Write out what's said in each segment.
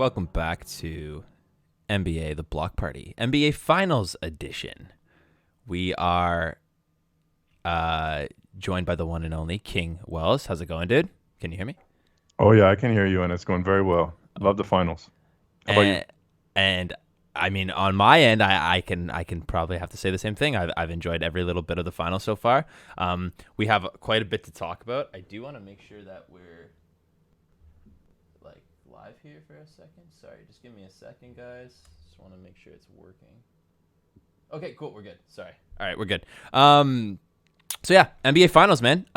Welcome back to NBA The Block Party, NBA Finals Edition. We are joined by the one and only King Wells. How's it going, dude? Can you hear me? Oh yeah, I can hear you, and it's going very well. Love the finals. How about you? And I mean, on my end, I can probably have to say the same thing. I've enjoyed every little bit of the final so far. We have quite a bit to talk about. I do want to make sure that we're like live here for a second. Sorry, just give me a second, guys. Just want to make sure it's working. Okay, cool. We're good. Sorry. All right, we're good. So yeah, NBA Finals, man.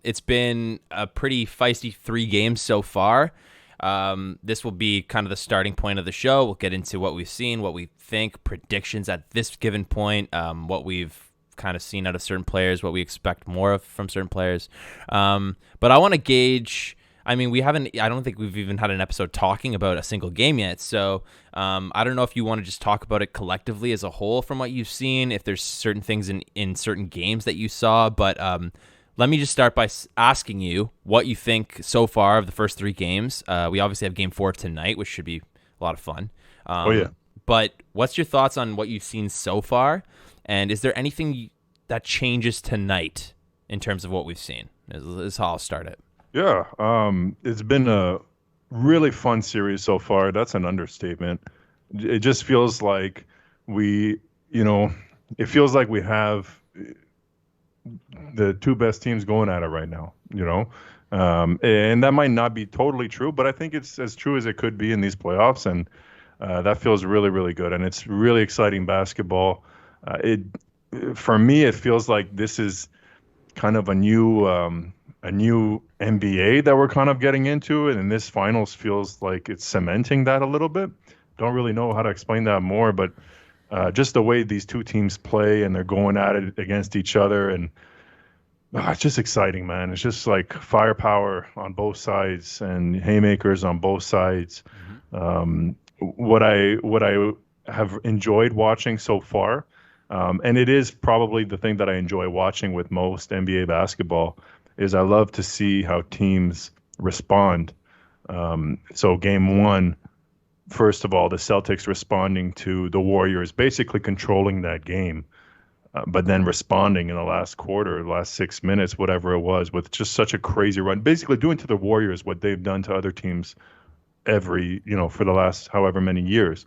It's been a pretty feisty 3 games so far. This will be kind of the starting point of the show. We'll get into what we've seen, what we think, predictions at this given point, what we've kind of seen out of certain players, what we expect more of from certain players. But I want to gauge. I mean, I don't think we've even had an episode talking about a single game yet. So I don't know if you want to just talk about it collectively as a whole from what you've seen, if there's certain things in certain games that you saw. But let me just start by asking you what you think so far of the first 3 games. We obviously have game 4 tonight, which should be a lot of fun. Oh yeah. But what's your thoughts on what you've seen so far? And is there anything that changes tonight in terms of what we've seen? Is how I'll start it. Yeah. It's been a really fun series so far. That's an understatement. It just feels like we, it feels like we have the 2 best teams going at it right now. And that might not be totally true, but I think it's as true as it could be in these playoffs, and that feels really, really good, and it's really exciting basketball. For me, it feels like this is kind of a new NBA that we're kind of getting into, and this finals feels like it's cementing that a little bit. Don't really know how to explain that more, but just the way these 2 teams play and they're going at it against each other, and it's just exciting, man. It's just like firepower on both sides and haymakers on both sides. What I have enjoyed watching so far, and it is probably the thing that I enjoy watching with most NBA basketball, is I love to see how teams respond. So game 1, first of all, the Celtics responding to the Warriors, basically controlling that game, but then responding in the last quarter, the last 6 minutes, whatever it was, with just such a crazy run, basically doing to the Warriors what they've done to other teams for the last however many years.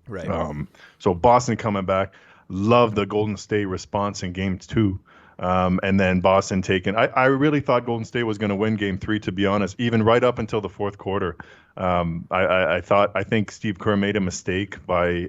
Right. So Boston coming back, love the Golden State response in game 2. And then Boston taking. I really thought Golden State was going to win game 3, to be honest, even right up until the fourth quarter. I think Steve Kerr made a mistake by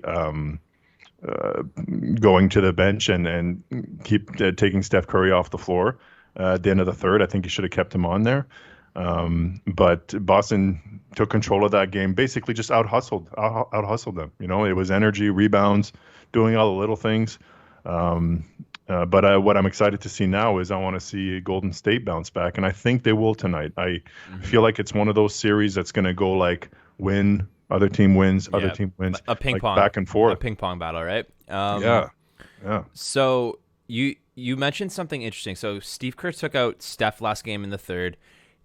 going to the bench and keep taking Steph Curry off the floor at the end of the third. I think he should have kept him on there. But Boston took control of that game, basically just out hustled them. It was energy, rebounds, doing all the little things. But what I'm excited to see now is I want to see Golden State bounce back, and I think they will tonight. I feel like it's one of those series that's going to go like win, other team wins, other team wins, a ping like pong, back and forth. a ping pong battle, right? Yeah. So you mentioned something interesting. So Steve Kerr took out Steph last game in the third.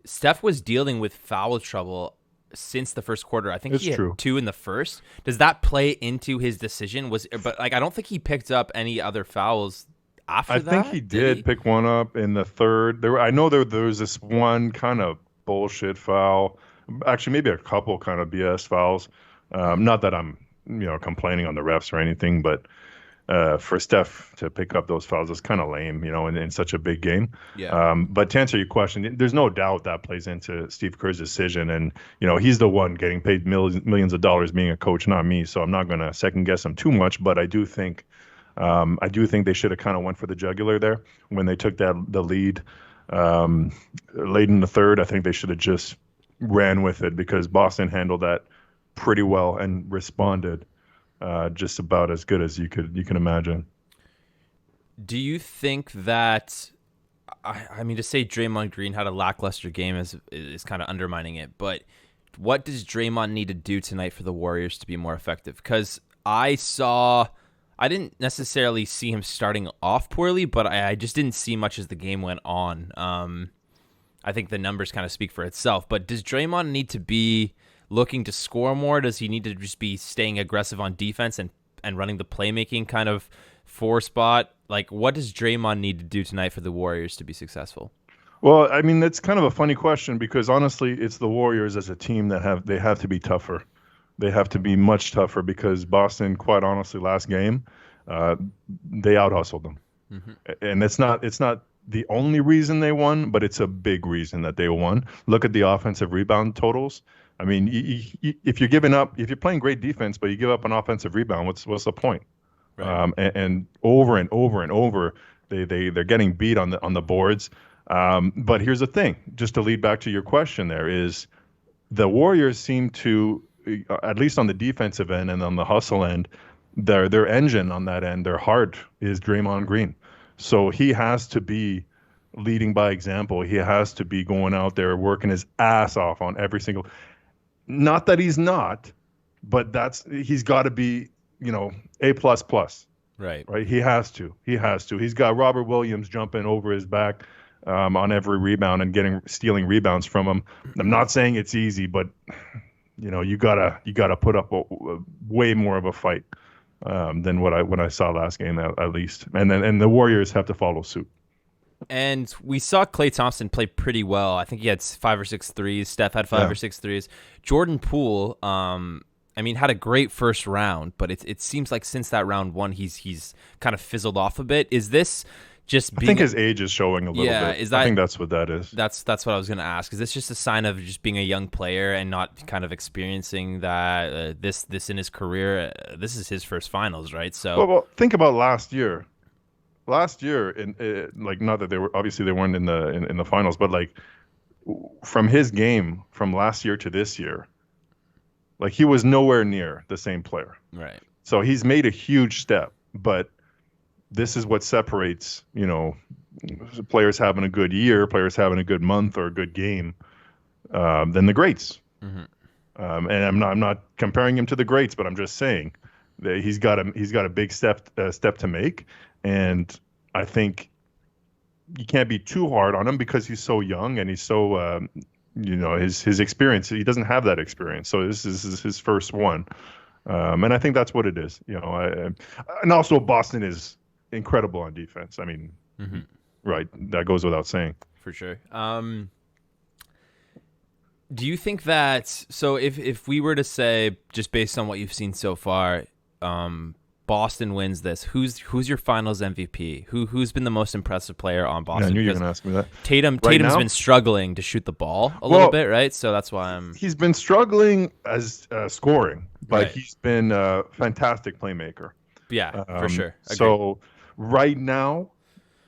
Steph was dealing with foul trouble since the first quarter. I think It's he had true. 2 in the first. Does that play into his decision? But I don't think he picked up any other fouls after I that. think he did pick one up in the third. I know there was this one kind of bullshit foul, actually maybe a couple kind of BS fouls. Not that I'm complaining on the refs or anything, but for Steph to pick up those fouls is kind of lame, in such a big game. Yeah. But to answer your question, there's no doubt that plays into Steve Kerr's decision, and he's the one getting paid millions of dollars being a coach, not me. So I'm not going to second guess him too much, but I do think they should have kind of went for the jugular there when they took the lead late in the third. I think they should have just ran with it because Boston handled that pretty well and responded just about as good as you can imagine. Do you think that? I mean, to say Draymond Green had a lackluster game is kind of undermining it. But what does Draymond need to do tonight for the Warriors to be more effective? Because I didn't necessarily see him starting off poorly, but I just didn't see much as the game went on. I think the numbers kind of speak for itself. But does Draymond need to be looking to score more? Does he need to just be staying aggressive on defense and running the playmaking kind of four spot? Like, what does Draymond need to do tonight for the Warriors to be successful? Well, I mean, that's kind of a funny question because honestly, it's the Warriors as a team that have to be tougher. They have to be much tougher because Boston, quite honestly, last game, uh, they out hustled them, and it's not the only reason they won, but it's a big reason that they won. Look at the offensive rebound totals. I mean, if you're giving up, if you're playing great defense, but you give up an offensive rebound, what's the point? Right. And over and over and over, they're getting beat on the boards. But here's the thing, just to lead back to your question, there is the Warriors seem to, at least on the defensive end and on the hustle end, their engine on that end, their heart is Draymond Green. So he has to be leading by example. He has to be going out there working his ass off on every single. Not that he's not, but he's got to be, A plus plus. Right. Right. He has to. He's got Robert Williams jumping over his back on every rebound and stealing rebounds from him. I'm not saying it's easy, but you gotta put up a way more of a fight than what I saw last game at least. And the Warriors have to follow suit. And we saw Klay Thompson play pretty well. I think he had 5 or 6 threes. Steph had 5 or 6 threes. Jordan Poole, had a great first round, but it seems like since that round one, he's kind of fizzled off a bit. Is this just I think his age is showing a little bit. I think that's what that is. That's what I was going to ask. Is this just a sign of just being a young player and not kind of experiencing that this in his career? This is his first finals, right? So well think about last year. Last year, not that they weren't in the finals, but like from his game from last year to this year, like he was nowhere near the same player. Right. So he's made a huge step, but this is what separates, players having a good year, players having a good month or a good game, than the greats. And I'm not comparing him to the greats, but I'm just saying that he's got a big step to make. And I think you can't be too hard on him because he's so young and he's so, his experience. He doesn't have that experience, so this is his first one, and I think that's what it is. And also Boston is incredible on defense. I mean, right, that goes without saying. For sure. Do you think that? So if we were to say, just based on what you've seen so far, Boston wins this, who's your Finals MVP? Who's been the most impressive player on Boston? Yeah, I knew you were going to ask me that. Tatum's been struggling to shoot the ball a little bit, right? So that's why he's been struggling as scoring, but right. He's been a fantastic playmaker. Yeah, for sure. Agreed. So right now,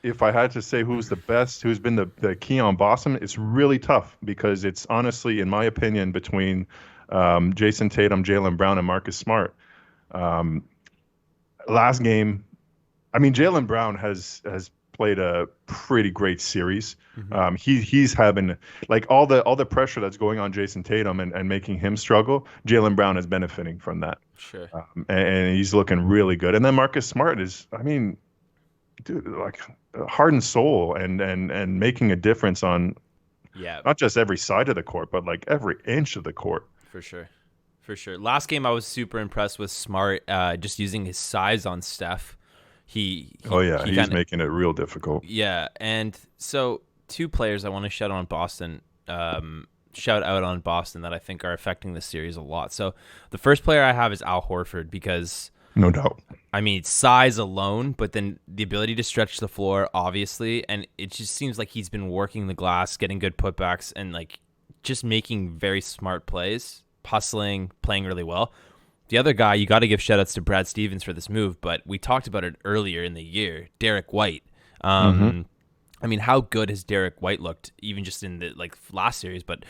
if I had to say who's the best, who's been the key on Boston, it's really tough because it's honestly, in my opinion, between Jason Tatum, Jaylen Brown, and Marcus Smart. Last game, Jaylen Brown has played a pretty great series. He's having like all the pressure that's going on Jason Tatum and making him struggle. Jaylen Brown is benefiting from that. Sure. And he's looking really good. And then Marcus Smart is, dude, like heart and soul and making a difference on not just every side of the court, but like every inch of the court. For sure. For sure. Last game, I was super impressed with Smart, just using his size on Steph. He's making it real difficult. Yeah, and so 2 players I want to shout out on Boston that I think are affecting this series a lot. So the first player I have is Al Horford because no doubt. Size alone, but then the ability to stretch the floor, obviously, and it just seems like he's been working the glass, getting good putbacks, and like just making very smart plays. Hustling, playing really well. The other guy, you got to give shout-outs to Brad Stevens for this move, but we talked about it earlier in the year, Derek White. How good has Derek White looked, even just in the last series, but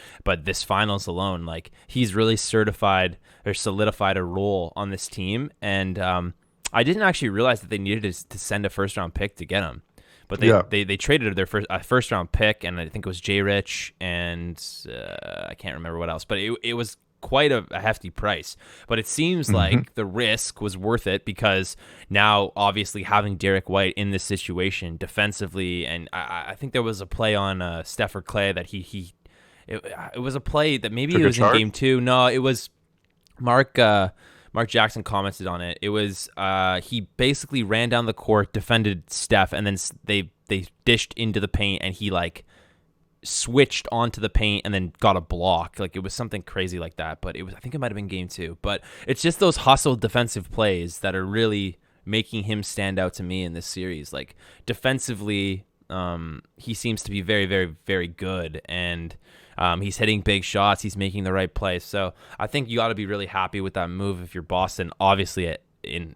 this finals alone? Like he's really solidified a role on this team, and I didn't actually realize that they needed to send a first-round pick to get him. But they traded their first round pick, and I think it was Jay Rich, and I can't remember what else, but it was quite a hefty price. But it seems like the risk was worth it because now obviously having Derek White in this situation defensively, and I think there was a play on Steph or Klay that he it was a play that maybe Took it a was in charge. game 2. No, it was Mark Mark Jackson commented on it. It was he basically ran down the court, defended Steph, and then they dished into the paint, and he like switched onto the paint and then got a block. Like it was something crazy like that. But I think it might have been game 2. But it's just those hustle defensive plays that are really making him stand out to me in this series. Like defensively, he seems to be very, very, very good, and he's hitting big shots. He's making the right plays. So I think you got to be really happy with that move if you're Boston. Obviously,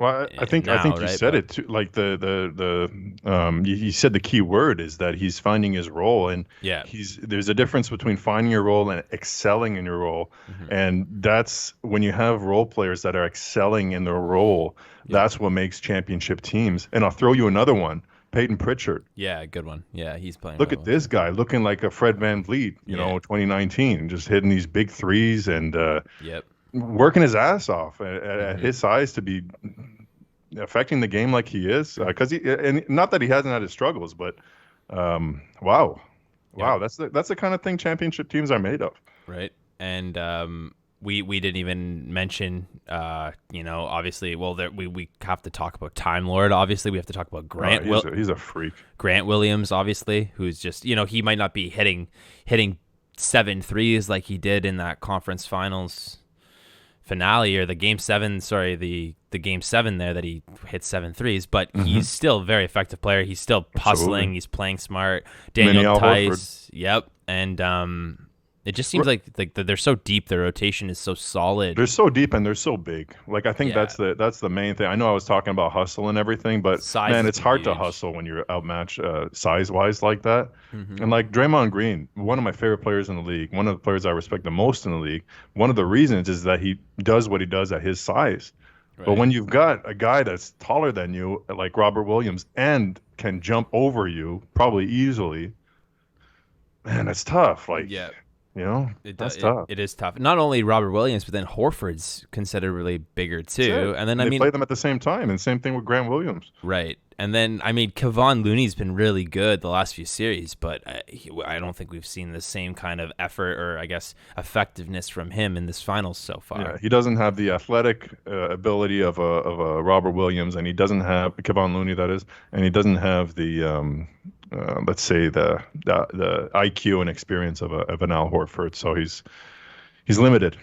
Well, I think now, you right? said it too. Like you said the key word is that he's finding his role, and Yeah. there's a difference between finding your role and excelling in your role, and that's when you have role players that are excelling in their role. That's what makes championship teams. And I'll throw you another one, Peyton Pritchard. Yeah, good one. Yeah, he's playing Look really at well. this guy looking like a Fred VanVleet, Yeah. 2019, just hitting these big threes and Yep. working his ass off at his size to be affecting the game like he is. Because and not that he hasn't had his struggles, but wow, that's the kind of thing championship teams are made of. Right. And we didn't even mention obviously, well, we have to talk about Time Lord. Obviously, we have to talk about Grant. He's a freak. Grant Williams, obviously, who's just he might not be hitting 7 threes like he did in that conference finals finale, or the game 7, sorry, the game 7 there that he hit 7 threes, but he's still a very effective player. He's still hustling. Absolutely. He's playing smart. Mini Daniel Al Tice, yep, and it just seems like they're so deep. Their rotation is so solid. They're so deep and they're so big. Like I think Yeah. that's the main thing. I know I was talking about hustle and everything, but Size man, is it's hard to huge. hustle when you're outmatched size wise like that. Mm-hmm. And like Draymond Green, one of my favorite players in the league, one of the players I respect the most in the league. One of the reasons is that he does what he does at his size. Right. But when you've got a guy that's taller than you, like Robert Williams, and can jump over you probably easily, man, it's tough. Like, Yeah. That's tough. It is tough. Not only Robert Williams, but then Horford's considerably bigger too. And then they play them at the same time, and same thing with Grant Williams. right. And then Kevon Looney's been really good the last few series, but I don't think we've seen the same kind of effort or I guess effectiveness from him in this finals so far. Yeah, he doesn't have the athletic ability of a Robert Williams, and he doesn't have Kevon Looney, that is, and he doesn't have the let's say the IQ and experience of an Al Horford. So he's limited.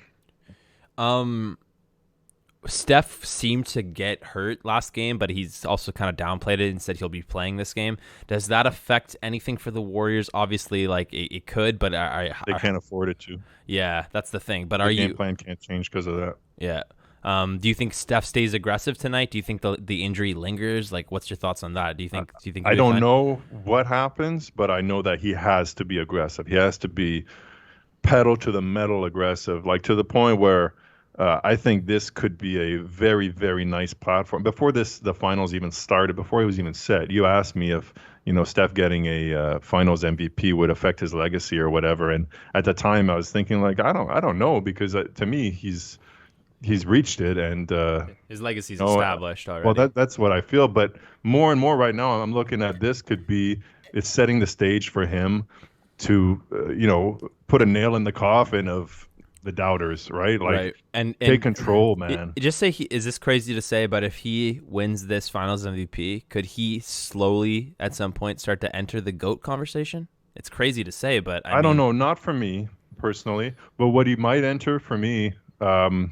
Steph seemed to get hurt last game, but he's also kind of downplayed it and said he'll be playing this game. Does that affect anything for the Warriors? Obviously, like it could, but They can't afford it to. yeah, that's the thing. But The game plan can't change because of that. Yeah. Do you think Steph stays aggressive tonight? Do you think the injury lingers? Like, what's your thoughts on that? Do you think? I don't know what happens, but I know that he has to be aggressive. He has to be pedal to the metal aggressive, like to the point where I think this could be a very, very nice platform. Before the finals even started, before it was even set, you asked me if Steph getting a finals MVP would affect his legacy or whatever. And at the time, I was thinking like, I don't know, because to me, he's reached it, and his legacy's established already. well, that's what I feel. But more and more right now, I'm looking at this it's setting the stage for him to put a nail in the coffin of the doubters, right? Like, right. And take control, man. Just say is this crazy to say, but if he wins this Finals MVP, could he slowly at some point start to enter the GOAT conversation? It's crazy to say, but I don't know, not for me personally, but what he might enter for me. Well,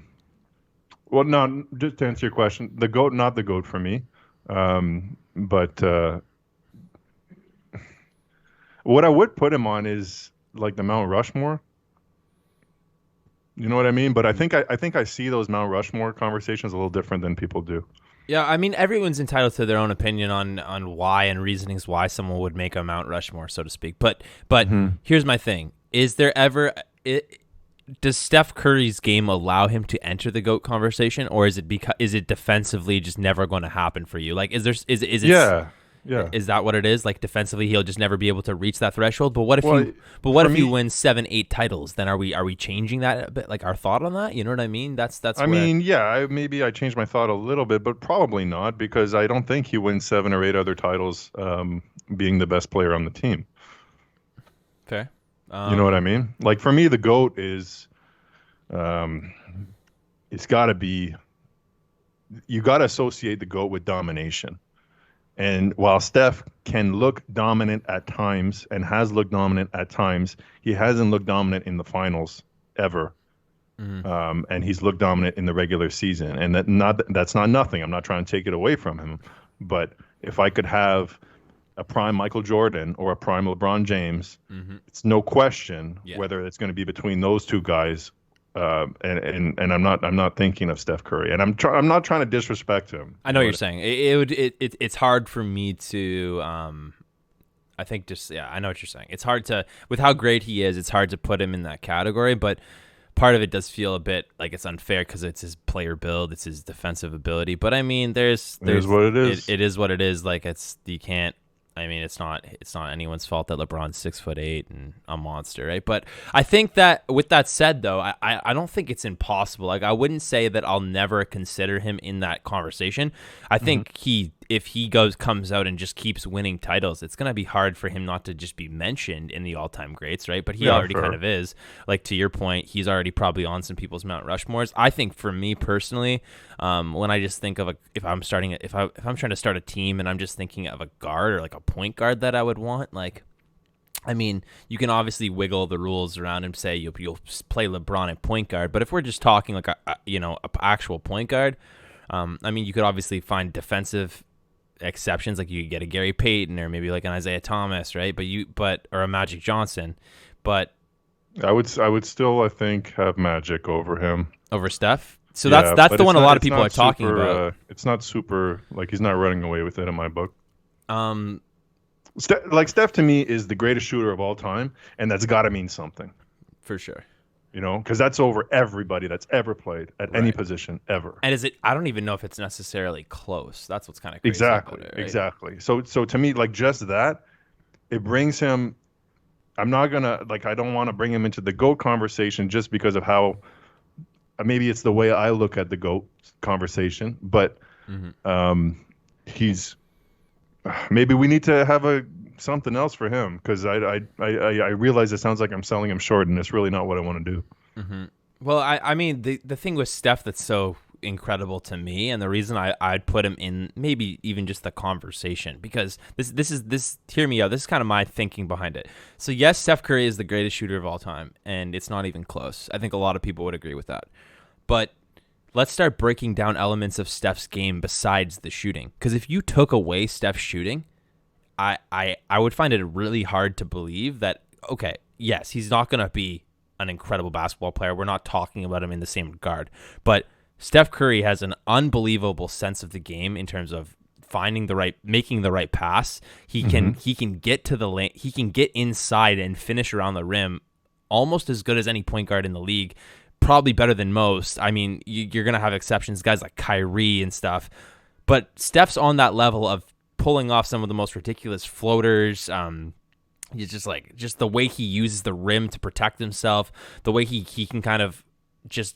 no, just to answer your question, the GOAT, not the GOAT for me, but what I would put him on is like the Mount Rushmore. You know what I mean? But I think I see those Mount Rushmore conversations a little different than people do. Yeah, I mean, everyone's entitled to their own opinion on why and reasonings why someone would make a Mount Rushmore, so to speak. But here's my thing: is there ever does Steph Curry's game allow him to enter the GOAT conversation, or is it defensively just never going to happen for you? Like, is it? Yeah. Is that what it is? Like defensively, he'll just never be able to reach that threshold. But what if you win 7-8 titles? Then are we changing that a bit? Like our thought on that? You know what I mean? Maybe I changed my thought a little bit, but probably not, because I don't think he wins 7 or 8 other titles being the best player on the team. Fair. You know what I mean? Like for me, the GOAT is, um, it's got to be, you got to associate the GOAT with domination. And while Steph can look dominant at times and has looked dominant at times, he hasn't looked dominant in the finals ever. Mhm. And he's looked dominant in the regular season. And that's not nothing. I'm not trying to take it away from him. But if I could have a prime Michael Jordan or a prime LeBron James, it's no question Yeah. whether it's going to be between those two guys. And I'm not thinking of Steph Curry, and I'm not trying to disrespect him. I know what you're saying. It's hard for me to I think I know what you're saying. It's hard to, with how great he is, it's hard to put him in that category, but part of it does feel a bit like it's unfair because it's his player build, it's his defensive ability. But I mean, It is what it is. It is what it is. Like you can't. I mean, it's not anyone's fault that LeBron's 6'8" and a monster, right? But I think that with that said, though, I don't think it's impossible. Like I wouldn't say that I'll never consider him in that conversation. I think if he comes out and just keeps winning titles, it's gonna be hard for him not to just be mentioned in the all-time greats, right? But he already kind of is. Like to your point, he's already probably on some people's Mount Rushmores. I think for me personally, when I just think of if I'm trying to start a team and I'm just thinking of a guard or like a point guard that I would want, like, I mean, you can obviously wiggle the rules around and say you'll play LeBron at point guard, but if we're just talking like a actual point guard, I mean, you could obviously find defensive exceptions, like you could get a Gary Payton or maybe like an Isaiah Thomas, right? Or a Magic Johnson, but I would still, I think, have Magic over him. Over Steph. So that's the one a lot of people are talking about. It's not super, like he's not running away with it in my book. Um, Steph to me is the greatest shooter of all time, and that's got to mean something. For sure. You know, because that's over everybody that's ever played at any position ever. And I don't even know if it's necessarily close. That's what's kind of crazy. Exactly. About it, right? Exactly. So to me, like just that, it brings him. I'm not gonna I don't want to bring him into the GOAT conversation just because of how. Maybe it's the way I look at the GOAT conversation, but he's. Maybe we need to have something else for him because I realize it sounds like I'm selling him short, and it's really not what I want to do. Mm-hmm. Well, I mean, the thing with Steph that's so incredible to me, and the reason I'd put him in maybe even just the conversation, because this hear me out. This is kind of my thinking behind it. So yes, Steph Curry is the greatest shooter of all time, and it's not even close. I think a lot of people would agree with that. But let's start breaking down elements of Steph's game besides the shooting. Because if you took away Steph's shooting, I would find it really hard to believe that, okay, yes, he's not going to be an incredible basketball player. We're not talking about him in the same regard. But Steph Curry has an unbelievable sense of the game in terms of making the right pass. He can get to the lane. He can get inside and finish around the rim almost as good as any point guard in the league. Probably better than most. I mean, you're going to have exceptions, guys like Kyrie and stuff. But Steph's on that level of pulling off some of the most ridiculous floaters. He's just the way he uses the rim to protect himself, the way he can kind of just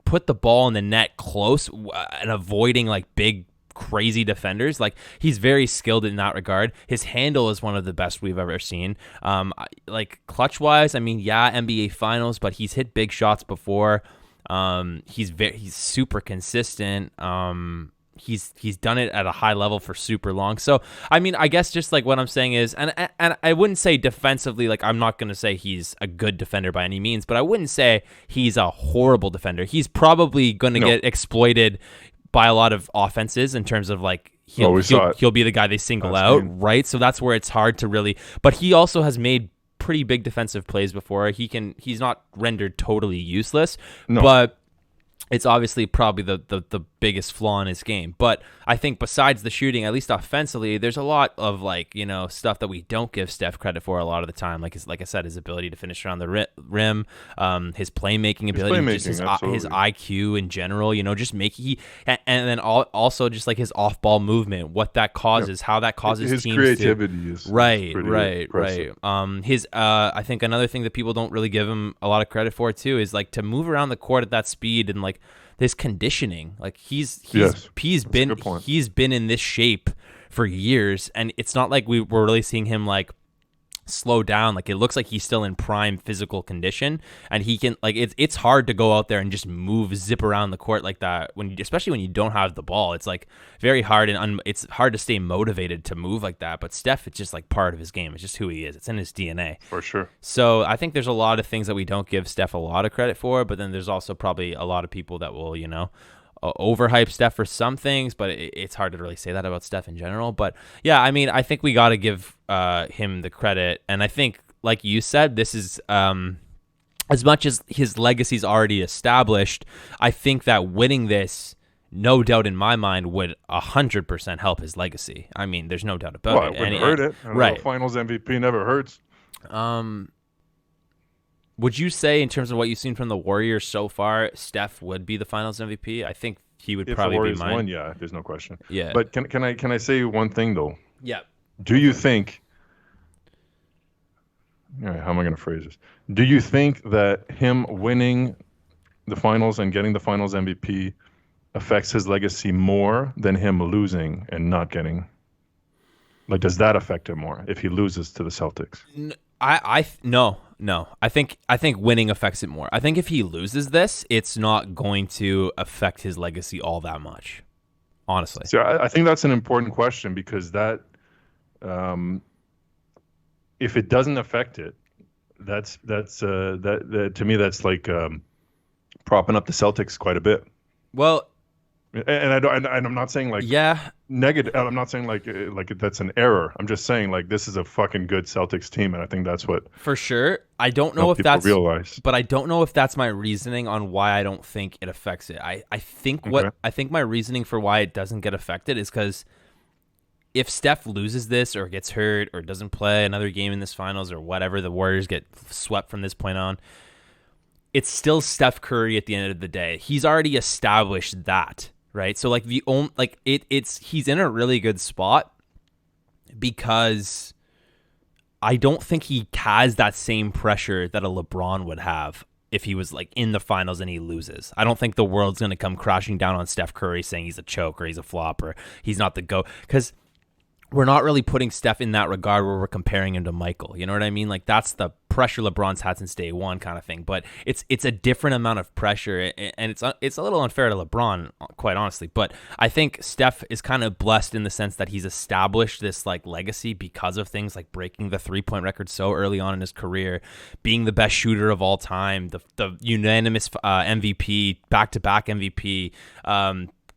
put the ball in the net close and avoiding like big crazy defenders. Like he's very skilled in that regard. His handle is one of the best we've ever seen. Like clutch wise, I mean, yeah, NBA finals, but he's hit big shots before. He's super consistent. He's done it at a high level for super long. So, I mean, I guess just like what I'm saying is, and I wouldn't say defensively, like I'm not going to say he's a good defender by any means, but I wouldn't say he's a horrible defender. He's probably going to get exploited by a lot of offenses in terms of like he'll be the guy they single out, right? So that's where it's hard to really, but he also has made pretty big defensive plays before. He's not rendered totally useless, but it's obviously probably the biggest flaw in his game. But I think besides the shooting, at least offensively, there's a lot of stuff that we don't give Steph credit for a lot of the time. Like I said, his ability to finish around the rim, his playmaking ability, just his IQ in general. Just making and then also just like his off-ball movement, what that causes, how that causes his teams creativity is right. impressive. His I think another thing that people don't really give him a lot of credit for too is like to move around the court at that speed and like this conditioning. Like he's been in this shape for years, and it's not like we're really seeing him like slow down. Like, it looks like he's still in prime physical condition, and he can, like, it's hard to go out there and just zip around the court like that, especially when you don't have the ball. It's like very hard, and it's hard to stay motivated to move like that. But Steph, it's just like part of his game. It's just who he is. It's in his DNA. For sure. So I think there's a lot of things that we don't give Steph a lot of credit for, but then there's also probably a lot of people that will, overhype Steph for some things, but it's hard to really say that about Steph in general. But yeah, I mean, I think we got to give him the credit. And I think, like you said, this is as much as his legacy's already established, I think that winning this, no doubt in my mind, would 100% help his legacy. I mean, there's no doubt about it. Well, it wouldn't hurt it. Right. Finals MVP never hurts. Would you say, in terms of what you've seen from the Warriors so far, Steph would be the Finals MVP? I think he would probably be mine. Won, yeah, there's no question. Yeah. But can I say one thing though? Yeah. Do you think? All right, how am I going to phrase this? Do you think that him winning the Finals and getting the Finals MVP affects his legacy more than him losing and not getting? Like, does that affect him more if he loses to the Celtics? No. I think winning affects it more. I think if he loses this, it's not going to affect his legacy all that much, honestly. So I think that's an important question, because that, if it doesn't affect it, that's to me, that's like propping up the Celtics quite a bit. Well, and I'm not saying like negative. I'm not saying like that's an error. I'm just saying like this is a fucking good Celtics team, and I think that's what for sure. I don't know if that's realize, but I don't know if that's my reasoning on why I don't think it affects it. I think my reasoning for why it doesn't get affected is because if Steph loses this or gets hurt or doesn't play another game in this Finals or whatever, the Warriors get swept from this point on, it's still Steph Curry at the end of the day. He's already established that. Right, so like he's in a really good spot because I don't think he has that same pressure that a LeBron would have if he was like in the Finals and he loses. I don't think the world's gonna come crashing down on Steph Curry saying he's a choke or he's a flop or he's not the GOAT, because we're not really putting Steph in that regard where we're comparing him to Michael. You know what I mean? Like, that's the pressure LeBron's had since day one kind of thing. But it's a different amount of pressure, and it's a little unfair to LeBron, quite honestly. But I think Steph is kind of blessed in the sense that he's established this like legacy because of things like breaking the 3-point record so early on in his career, being the best shooter of all time, the unanimous MVP, back-to-back MVP,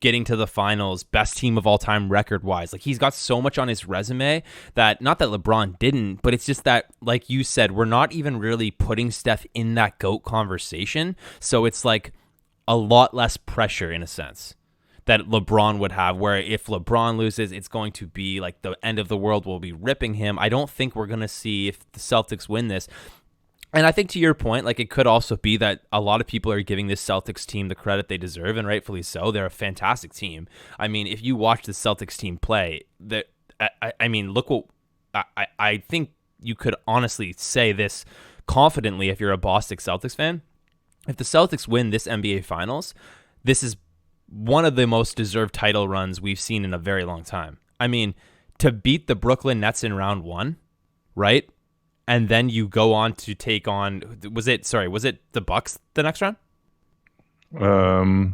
getting to the Finals, best team of all time record-wise. Like, he's got so much on his resume that, not that LeBron didn't, but it's just that, like you said, we're not even really putting Steph in that GOAT conversation. So it's like a lot less pressure in a sense that LeBron would have, where if LeBron loses, it's going to be like the end of the world. Will be ripping him. I don't think we're going to see, if the Celtics win this. And I think, to your point, like, it could also be that a lot of people are giving this Celtics team the credit they deserve, and rightfully so. They're a fantastic team. I mean, if you watch the Celtics team play, I mean, look what I think you could honestly say this confidently if you're a Boston Celtics fan. If the Celtics win this NBA Finals, this is one of the most deserved title runs we've seen in a very long time. I mean, to beat the Brooklyn Nets in round one, right? And then you go on to take on, was it the Bucks the next round? Yeah.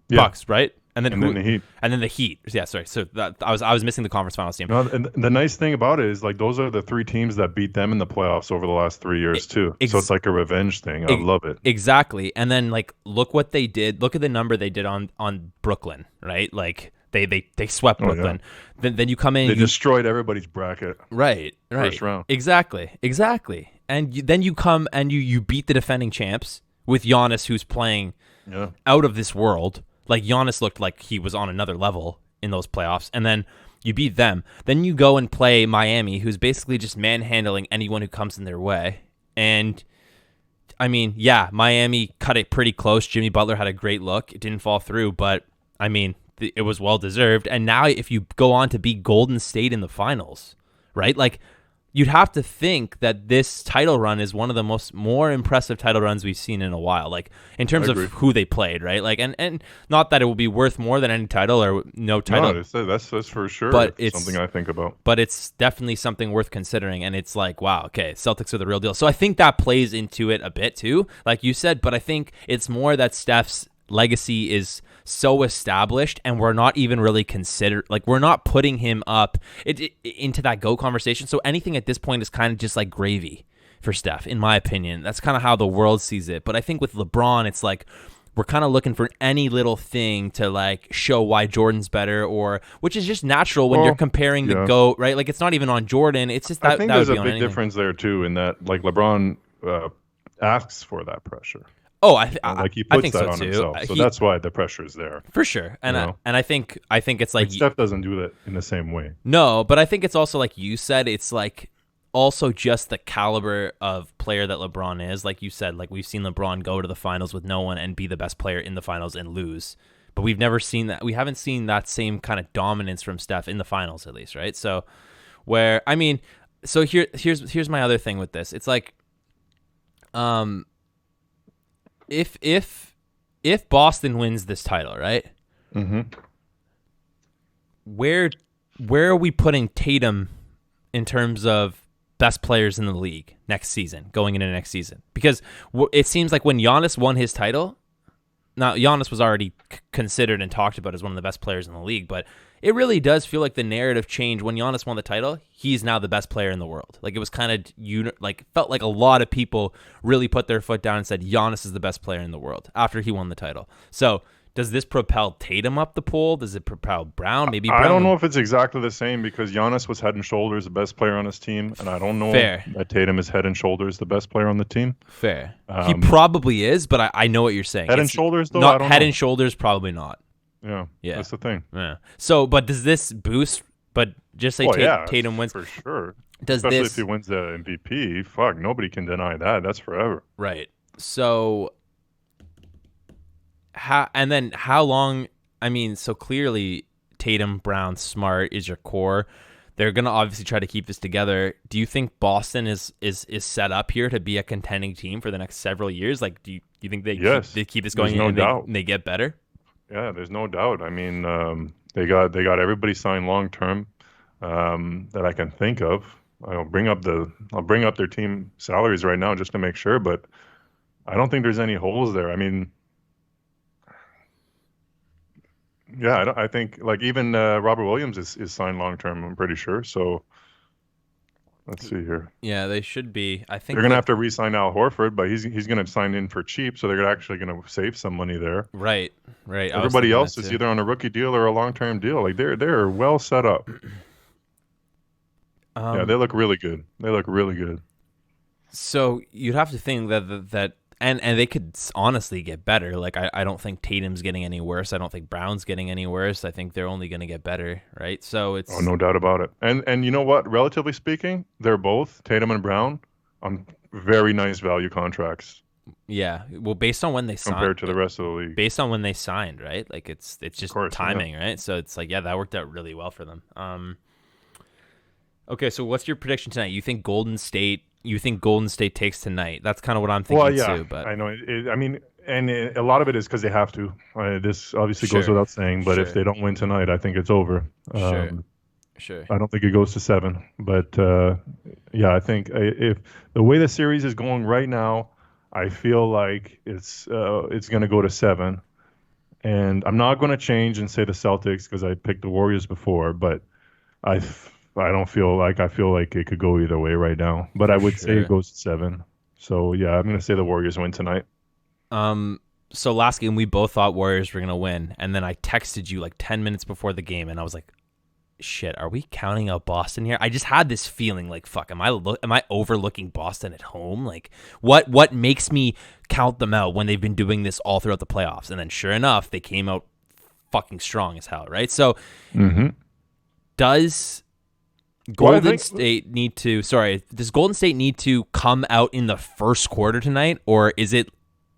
Bucks, right? And then the Heat. And then the Heat. Yeah, sorry. So I was missing the conference finals team. No, and the nice thing about it is, like, those are the three teams that beat them in the playoffs over the last 3 years too. So it's like a revenge thing. I love it. Exactly. And then, like, look what they did. Look at the number they did on Brooklyn, right? Like, They swept Brooklyn. Yeah. Then you come in. They destroyed everybody's bracket. Right. First round. Exactly. And then you come and you beat the defending champs with Giannis, who's playing out of this world. Like, Giannis looked like he was on another level in those playoffs. And then you beat them. Then you go and play Miami, who's basically just manhandling anyone who comes in their way. And I mean, yeah, Miami cut it pretty close. Jimmy Butler had a great look. It didn't fall through, but I mean, it was well deserved. And now if you go on to beat Golden State in the finals, right? Like, you'd have to think that this title run is one of the more impressive title runs we've seen in a while, like in terms of who they played, right? Like, and not that it will be worth more than any title or no title. No, that's for sure. But it's something I think about. But it's definitely something worth considering. And it's like, wow, okay, Celtics are the real deal. So I think that plays into it a bit too, like you said. But I think it's more that Steph's legacy is so established, and we're not even really we're not putting him up into that GOAT conversation. So anything at this point is kind of just like gravy for Steph, in my opinion. That's kind of how the world sees it. But I think with LeBron, it's like we're kind of looking for any little thing to like show why Jordan's better, or which is just natural when you're comparing the GOAT, right? Like it's not even on Jordan. It's just that I think that there's would be a on big anything. difference there too, in that like LeBron asks for that pressure. Oh, like he puts think that so on too. himself, so that's why the pressure is there for sure. And I think it's like Steph doesn't do that in the same way. No, but I think it's also like you said. It's like also just the caliber of player that LeBron is. Like you said, like we've seen LeBron go to the finals with no one and be the best player in the finals and lose. But we've never seen that. We haven't seen that same kind of dominance from Steph in the finals, at least, right? So, here's my other thing with this. It's like, if Boston wins this title, right? Mm-hmm. Where are we putting Tatum in terms of best players in the league next season, going into next season? Because it seems like when Giannis won his title, now Giannis was already considered and talked about as one of the best players in the league, but it really does feel like the narrative changed when Giannis won the title. He's now the best player in the world. Like it was kind of felt like a lot of people really put their foot down and said Giannis is the best player in the world after he won the title. So does this propel Tatum up the pole? Does it propel Brown? Maybe Brown. I don't know if it's exactly the same, because Giannis was head and shoulders the best player on his team, and I don't know that Tatum is head and shoulders the best player on the team. Fair. He probably is, but I know what you're saying. Head and shoulders, though? Not head and shoulders, probably not. Yeah, that's the thing. Yeah. So, but does this boost? But just say Tatum wins for sure. Especially if he wins the MVP, fuck, nobody can deny that. That's forever. Right. So, how long? I mean, so clearly Tatum, Brown, Smart is your core. They're gonna obviously try to keep this together. Do you think Boston is set up here to be a contending team for the next several years? Like, do you think they keep this going? There's no doubt. They get better. Yeah, there's no doubt. I mean, they got everybody signed long term that I can think of. I'll bring up their team salaries right now just to make sure, but I don't think there's any holes there. I mean, yeah, I think like even Robert Williams is signed long term, I'm pretty sure. So let's see here. Yeah, they should be. I think they're gonna have to re-sign Al Horford, but he's gonna sign in for cheap, so they're actually gonna save some money there. Right. Everybody else is either on a rookie deal or a long-term deal. Like they're well set up. Yeah, they look really good. So you'd have to think that and they could honestly get better. Like I don't think Tatum's getting any worse. I don't think Brown's getting any worse. I think they're only going to get better, right? So it's no doubt about it. And you know what? Relatively speaking, they're both, Tatum and Brown, on very nice value contracts. Yeah, well, based on when they signed compared to the rest of the league. Based on when they signed, right? Like it's just timing, right? So it's like that worked out really well for them. Okay, so what's your prediction tonight? You think Golden State takes tonight? That's kind of what I'm thinking too. But I know. A lot of it is because they have to. This obviously goes without saying, but if they don't win tonight, I think it's over. Sure. I don't think it goes to 7, but I think if the way the series is going right now, I feel like it's going to go to 7, and I'm not going to change and say the Celtics because I picked the Warriors before, but I feel like it could go either way right now, but I would say it goes to 7. So yeah, I'm going to say the Warriors win tonight. So last game we both thought Warriors were going to win, and then I texted you like 10 minutes before the game, and I was like, shit, are we counting out Boston here? I just had this feeling like, fuck, am I overlooking Boston at home? Like, what makes me count them out when they've been doing this all throughout the playoffs? And then sure enough, they came out fucking strong as hell, right? So does Golden State need to come out in the first quarter tonight, or is it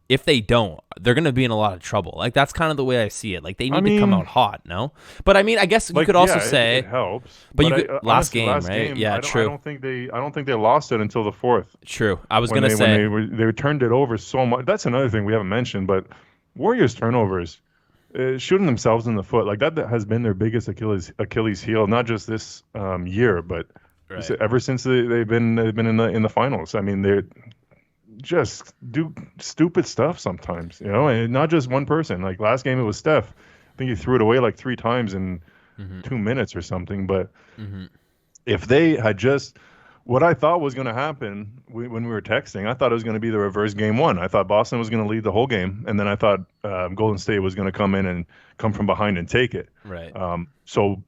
if they don't, they're going to be in a lot of trouble. Like, that's kind of the way I see it. Like, they I need to come mean, out hot, no? But I mean, I guess you like, could also yeah, it say, helps. but you But could last honestly, game, last right? game, Yeah, I true, don't think they lost it until the fourth true. I was when gonna say, they turned it over so much. That's another thing we haven't mentioned, but Warriors turnovers, shooting themselves in the foot, like that has been their biggest Achilles heel, not just this year, but right? ever since they've been in the finals. I mean, they're just do stupid stuff sometimes, and not just one person. Like last game, it was Steph. I think he threw it away like 3 times in Mm-hmm. 2 minutes or something. But Mm-hmm. if they had just what I thought was going to happen when we were texting, I thought it was going to be the reverse game one. I thought Boston was going to lead the whole game, and then I thought Golden State was going to come in and come from behind and take it. Right. So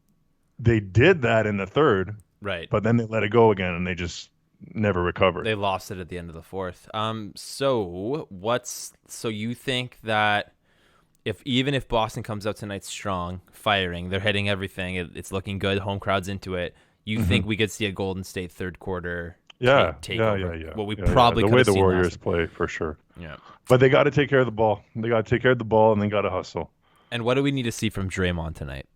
they did that in the third, Right. but then they let it go again, and they just never recovered. They lost it at the end of the fourth. So you think that even if Boston comes out tonight strong, firing, they're hitting everything, it's looking good, home crowd's into it, you think we could see a Golden State third quarter takeover? Yeah. What we Yeah. probably The could way have the seen Warriors play, for sure. Yeah. But they got to take care of the ball. They got to take care of the ball, and they got to hustle. And what do we need to see from Draymond tonight?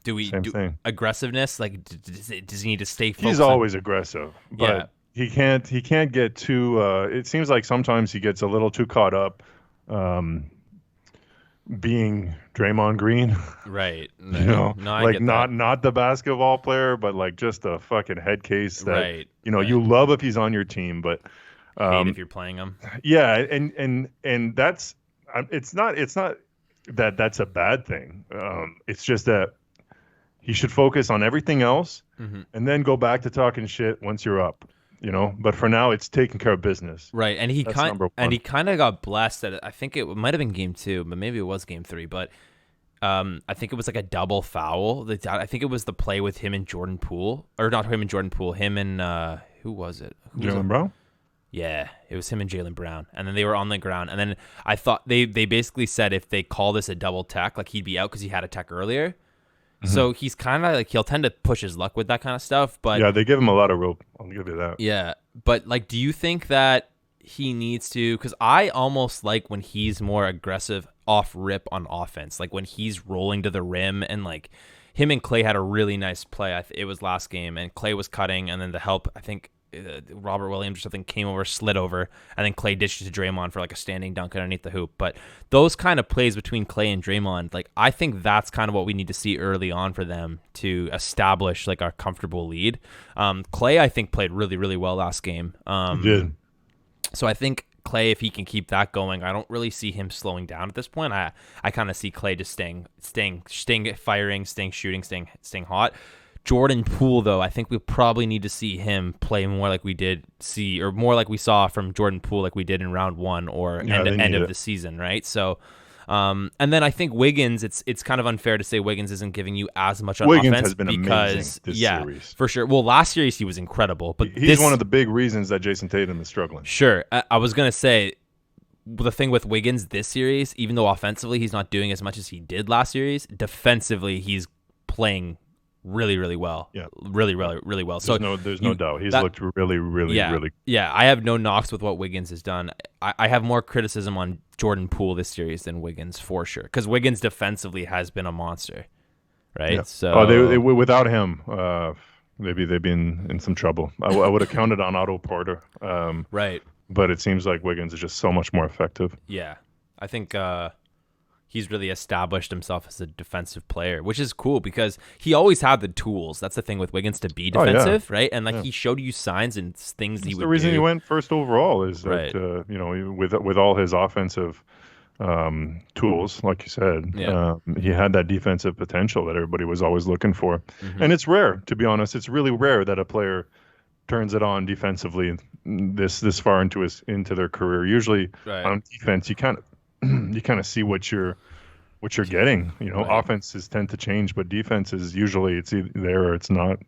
Do we Same thing. Aggressiveness? Like, does he need to stay focused? He's always aggressive, but Yeah. he can't get too. It seems like sometimes he gets a little too caught up, being Draymond Green. Right. No, I like get not the basketball player, but like just a fucking head case that right. you love if he's on your team, but Hate if you're playing him. yeah, and that's it's not that that's a bad thing. It's just that he should focus on everything else and then go back to talking shit once you're up. But for now, it's taking care of business. Right, and he number one. kind of got blessed at it. I think it might have been game 2, but maybe it was game 3. But I think it was like a double foul. I think it was the play with him and Jordan Poole, or not him and Jordan Poole. Him and who was it? Jaylen Brown. Yeah, it was him and Jaylen Brown, and then they were on the ground. And then I thought they basically said if they call this a double tech, like he'd be out because he had a tech earlier. So he's kind of like, he'll tend to push his luck with that kind of stuff. But yeah, they give him a lot of rope. I'll give you that. yeah, but like, do you think that he needs to? Because I almost like when he's more aggressive off rip on offense, like when he's rolling to the rim, and like him and Clay had a really nice play. It was last game, and Clay was cutting, and then the help, I think Robert Williams or something came over, slid over, and then Clay dished it to Draymond for like a standing dunk underneath the hoop. But those kind of plays between Clay and Draymond, like I think that's kind of what we need to see early on for them to establish like a comfortable lead. Clay, I think, played really, really well last game. He did. So I think Clay, if he can keep that going, I don't really see him slowing down at this point. I kind of see Clay just staying firing, staying shooting, staying hot. Jordan Poole, though, I think we probably need to see him play more like more like we saw from Jordan Poole, like we did in round 1 or end of the season, right? So, and then I think Wiggins, it's kind of unfair to say Wiggins isn't giving you as much on Wiggins offense has been because amazing this series. For sure. Well, last series he was incredible, but he's one of the big reasons that Jason Tatum is struggling. Sure, I was gonna say the thing with Wiggins this series, even though offensively he's not doing as much as he did last series, defensively he's playing really, really well. Yeah. Really, really, really well. There's no doubt. He's looked really, really, really. Yeah, I have no knocks with what Wiggins has done. I have more criticism on Jordan Poole this series than Wiggins, for sure. Because Wiggins defensively has been a monster, right? Yeah. So they without him, maybe they'd be in some trouble. I would have counted on Otto Porter. Right. But it seems like Wiggins is just so much more effective. Yeah. I think he's really established himself as a defensive player, which is cool because he always had the tools. That's the thing with Wiggins, to be defensive, right? And he showed you signs and things he would do. The reason he went first overall is right. that, with all his offensive tools, like you said, he had that defensive potential that everybody was always looking for. Mm-hmm. And it's rare, to be honest. It's really rare that a player turns it on defensively this far into their career. Usually on defense, you kind of see what you're getting. Offenses tend to change, but defense is usually it's either there or it's not.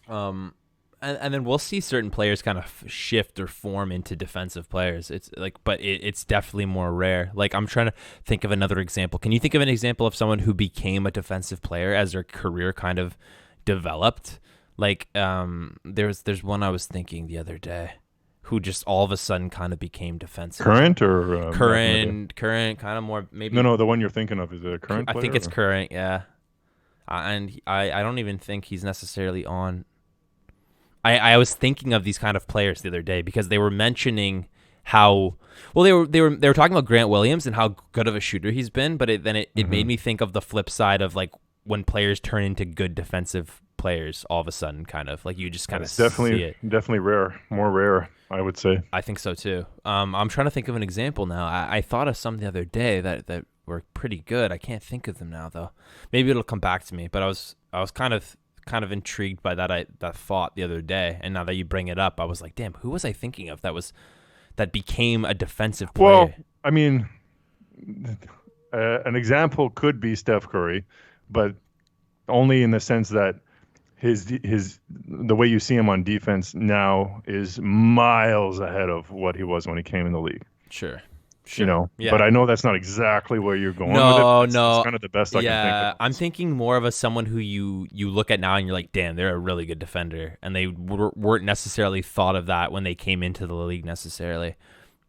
And then we'll see certain players kind of shift or form into defensive players. It's like, but it's definitely more rare. Like, I'm trying to think of another example. Can you think of an example of someone who became a defensive player as their career kind of developed? Like, there's one I was thinking the other day. who just all of a sudden kind of became defensive. Current or current, kind of more maybe. No, the one you're thinking of is a current player? I think it's current, yeah. And I don't even think he's necessarily on. I was thinking of these kind of players the other day because they were mentioning how they were talking about Grant Williams and how good of a shooter he's been, but it made me think of the flip side of like when players turn into good defensive players all of a sudden, kind of like you just kind of see it. Definitely more rare, I would say. I think so too. I'm trying to think of an example now. I thought of some the other day that were pretty good. I can't think of them now though. Maybe it'll come back to me. But I was kind of intrigued by that thought the other day, and now that you bring it up, I was like, damn, who was I thinking of that became a defensive player? Well, I mean, an example could be Steph Curry, but only in the sense that the way you see him on defense now is miles ahead of what he was when he came in the league. Sure. You know, yeah. But I know that's not exactly where you're going with it. No. It's kind of the best I can think of. I'm thinking more of someone who you look at now and you're like, damn, they're a really good defender. And they weren't necessarily thought of that when they came into the league necessarily.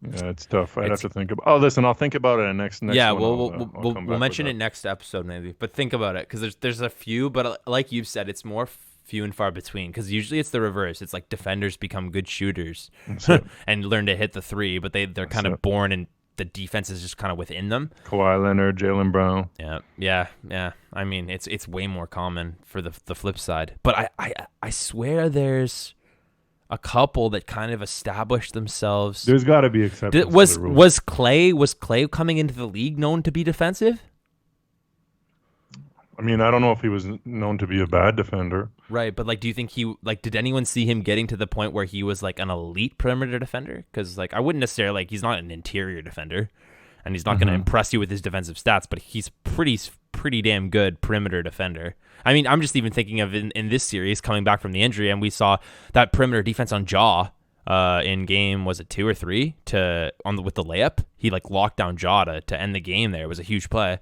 Yeah, it's tough. I'd have to think about. Oh, listen, I'll think about it in next. Yeah, one. we'll mention it next episode maybe. But think about it because there's a few, but like you've said, it's more few and far between because usually it's the reverse. It's like defenders become good shooters and learn to hit the three, but they're kind of born and the defense is just kind of within them. Kawhi Leonard, Jaylen Brown. Yeah. I mean, it's way more common for the flip side. But I swear there's a couple that kind of established themselves. There's got to be exceptions. Was Clay coming into the league known to be defensive? I mean, I don't know if he was known to be a bad defender. Right, but like, do you think did anyone see him getting to the point where he was like an elite perimeter defender? Because like, I wouldn't necessarily he's not an interior defender, and he's not going to impress you with his defensive stats, but he's pretty damn good perimeter defender. I mean, I'm just even thinking of in this series coming back from the injury, and we saw that perimeter defense on Jaw in game, was it 2 or 3 with the layup? He like locked down Jaw to end the game. There it was a huge play.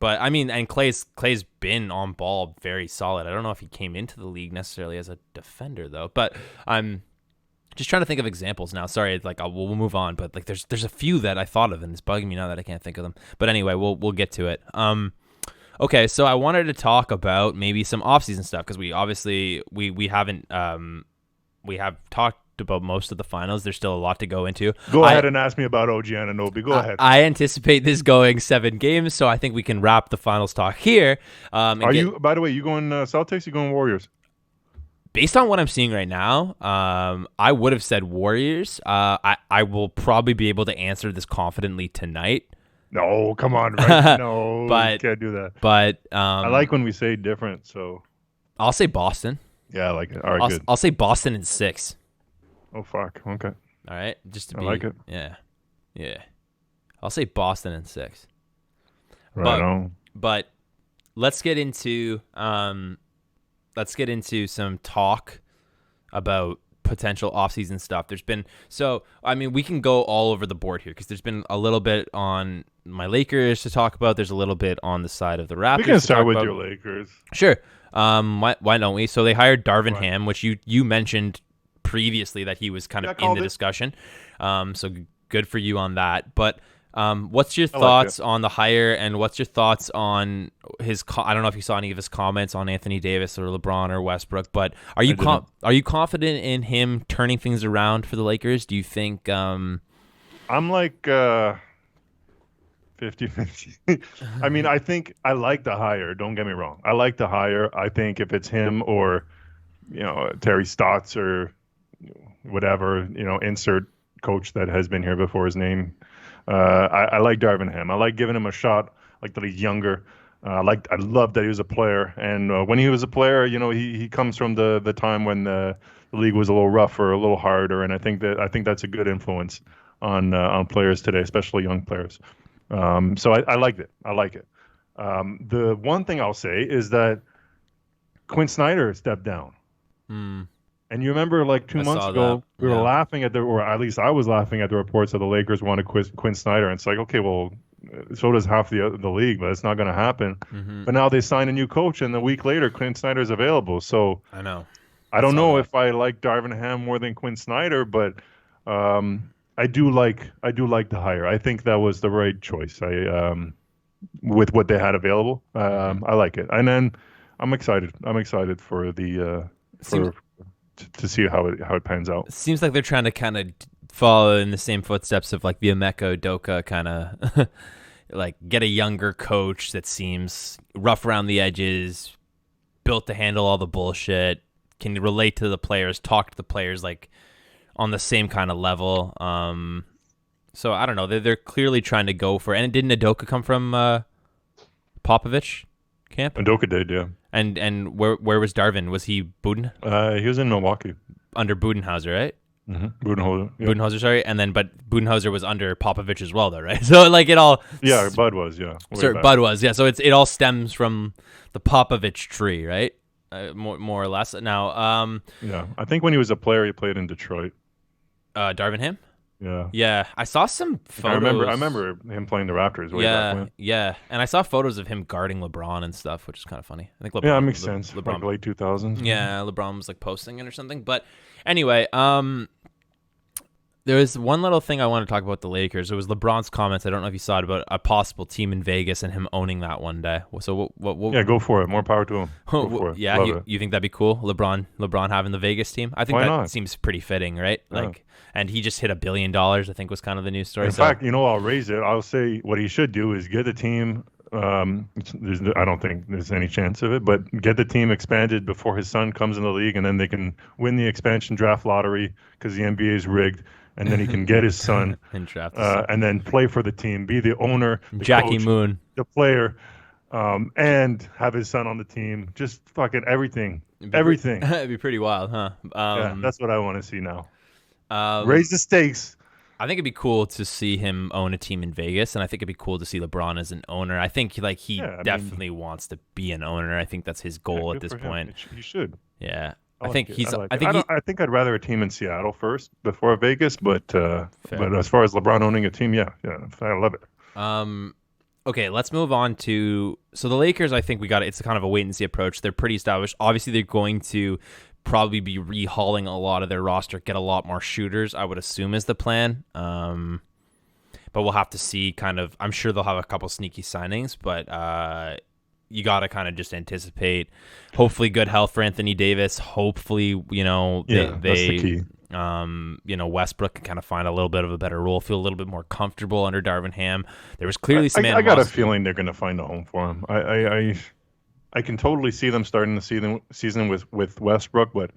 But I mean, and Clay's been on ball very solid. I don't know if he came into the league necessarily as a defender though. But I'm just trying to think of examples now. Sorry, like we'll move on. But like, there's a few that I thought of, and it's bugging me now that I can't think of them. But anyway, we'll get to it. Okay, so I wanted to talk about maybe some offseason stuff because we obviously we haven't we have talked about most of the finals. There's still a lot to go into. Go ahead and ask me about OG Anunoby. Go ahead. I anticipate this going 7 games, so I think we can wrap the finals talk here. You, by the way, you going Celtics? You going Warriors? Based on what I'm seeing right now, I would have said Warriors. I will probably be able to answer this confidently tonight. No, come on, right? No, you can't do that. But I like when we say different, so I'll say Boston. Yeah, I like it. All right, good. I'll say Boston in 6. Oh, fuck. Okay. All right. Just to I like it. Yeah. I'll say Boston in 6. Right on. But let's get into some talk about potential offseason stuff. We can go all over the board here because there's been a little bit on my Lakers to talk about. There's a little bit on the side of the Raptors. We can start with your Lakers. Sure. Why don't we? So they hired Darvin Ham, which you mentioned previously that he was kind of in the discussion. So good for you on that. But what's your thoughts on the hire, and what's your thoughts on his? I don't know if you saw any of his comments on Anthony Davis or LeBron or Westbrook, but are you confident in him turning things around for the Lakers? Do you think? I'm like 50-50. I mean, I think I like the hire. Don't get me wrong. I like the hire. I think if it's him or Terry Stotts or whatever, insert coach that has been here before his name. I like Darvin Ham. I like giving him a shot. I like that he's younger. I love that he was a player. And when he was a player, he comes from the time when the league was a little rougher, a little harder. And I think that's a good influence on players today, especially young players. So I liked it. I like it. The one thing I'll say is that Quinn Snyder stepped down. And you remember like 2 months ago, we were laughing at or at least I was laughing at the reports that the Lakers wanted Quinn Snyder. And it's like, okay, well, so does half the league, but it's not going to happen. But now they signed a new coach, and a week later, Quinn Snyder is available. So I know. I I don't saw know that. if I like Darvin Ham more than Quinn Snyder, but I do like the hire. I think that was the right choice. I with what they had available, Hmm. I like it. And then I'm excited. I'm excited for the Seems to see how it pans out. seems like they're trying to kind of follow in the same footsteps of like the Emeka Doka kind of like get a younger coach that seems rough around the edges, built to handle all the bullshit, can relate to the players, talk to the players like on the same kind of level. So I don't know. They're clearly trying to go for. And didn't Adoka come from Popovich camp? And Doka did, yeah. And where was Darvin? Was he He was in Milwaukee. under Budenhauser, right? Budenholzer. Yep. Budenholzer, sorry, and then but Budenholzer was under Popovich as well, though, right? So like it all, Yeah, Bud was, yeah, way sorry, back. Bud was, yeah. So it all stems from the Popovich tree, right? More or less. Now, Yeah, I think when he was a player, he played in Detroit. Darvin Ham, Yeah, yeah, I saw some like I photos. remember him playing the Raptors way back Yeah, when. yeah, and I saw photos of him guarding LeBron and stuff, which is kind of funny. I think Yeah, it makes sense. Like LeBron, late 2000s. yeah, LeBron was like posting it or something. But anyway, there was one little thing I want to talk about the Lakers. It was LeBron's comments. I don't know if you saw it about a possible team in Vegas and him owning that one day. So Yeah, go for it. More power to him. Go for it. yeah, Love it. you think that'd be cool? LeBron having the Vegas team. I think Why that not? seems pretty fitting, right? Yeah. Like, and he just hit $1 billion. I think was kind of the news story. In So fact, I'll raise it. I'll say what he should do is get the team. I don't think there's any chance of it, but get the team expanded before his son comes in the league, and then they can win the expansion draft lottery because the NBA is rigged, and then he can get his son, and draft his son. and then play for the team, be the owner, the Jackie coach, Moon. the player, and have his son on the team. Just fucking everything, everything. It'd be pretty wild, huh? Yeah, that's what I want to see now. Um, Raise the stakes. I think it'd be cool to see him own a team in Vegas, and I think it'd be cool to see LeBron as an owner. I think like he Yeah, I mean, definitely wants to be an owner. I think that's his yeah, goal at good this for him. point. He should. Yeah, I I like think it. he's. I like I it. think he. I think I'd rather a team in Seattle first before Vegas, but Fair. as far as LeBron owning a team, yeah, I love it. Okay, let's move on to the Lakers. I think we got it's kind of a wait and see approach. They're pretty established. Obviously, they're going to probably be rehauling a lot of their roster, get a lot more shooters. I would assume is the plan. But we'll have to see. Kind of, I'm sure they'll have a couple sneaky signings, but you got to kind of just anticipate. Hopefully, good health for Anthony Davis. Hopefully, Yeah, that's the key. Westbrook can kind of find a little bit of a better role, feel a little bit more comfortable under Darvin Ham. There was clearly some I got a animosity. feeling they're going to find a home for him. I can totally see them starting the season with Westbrook, but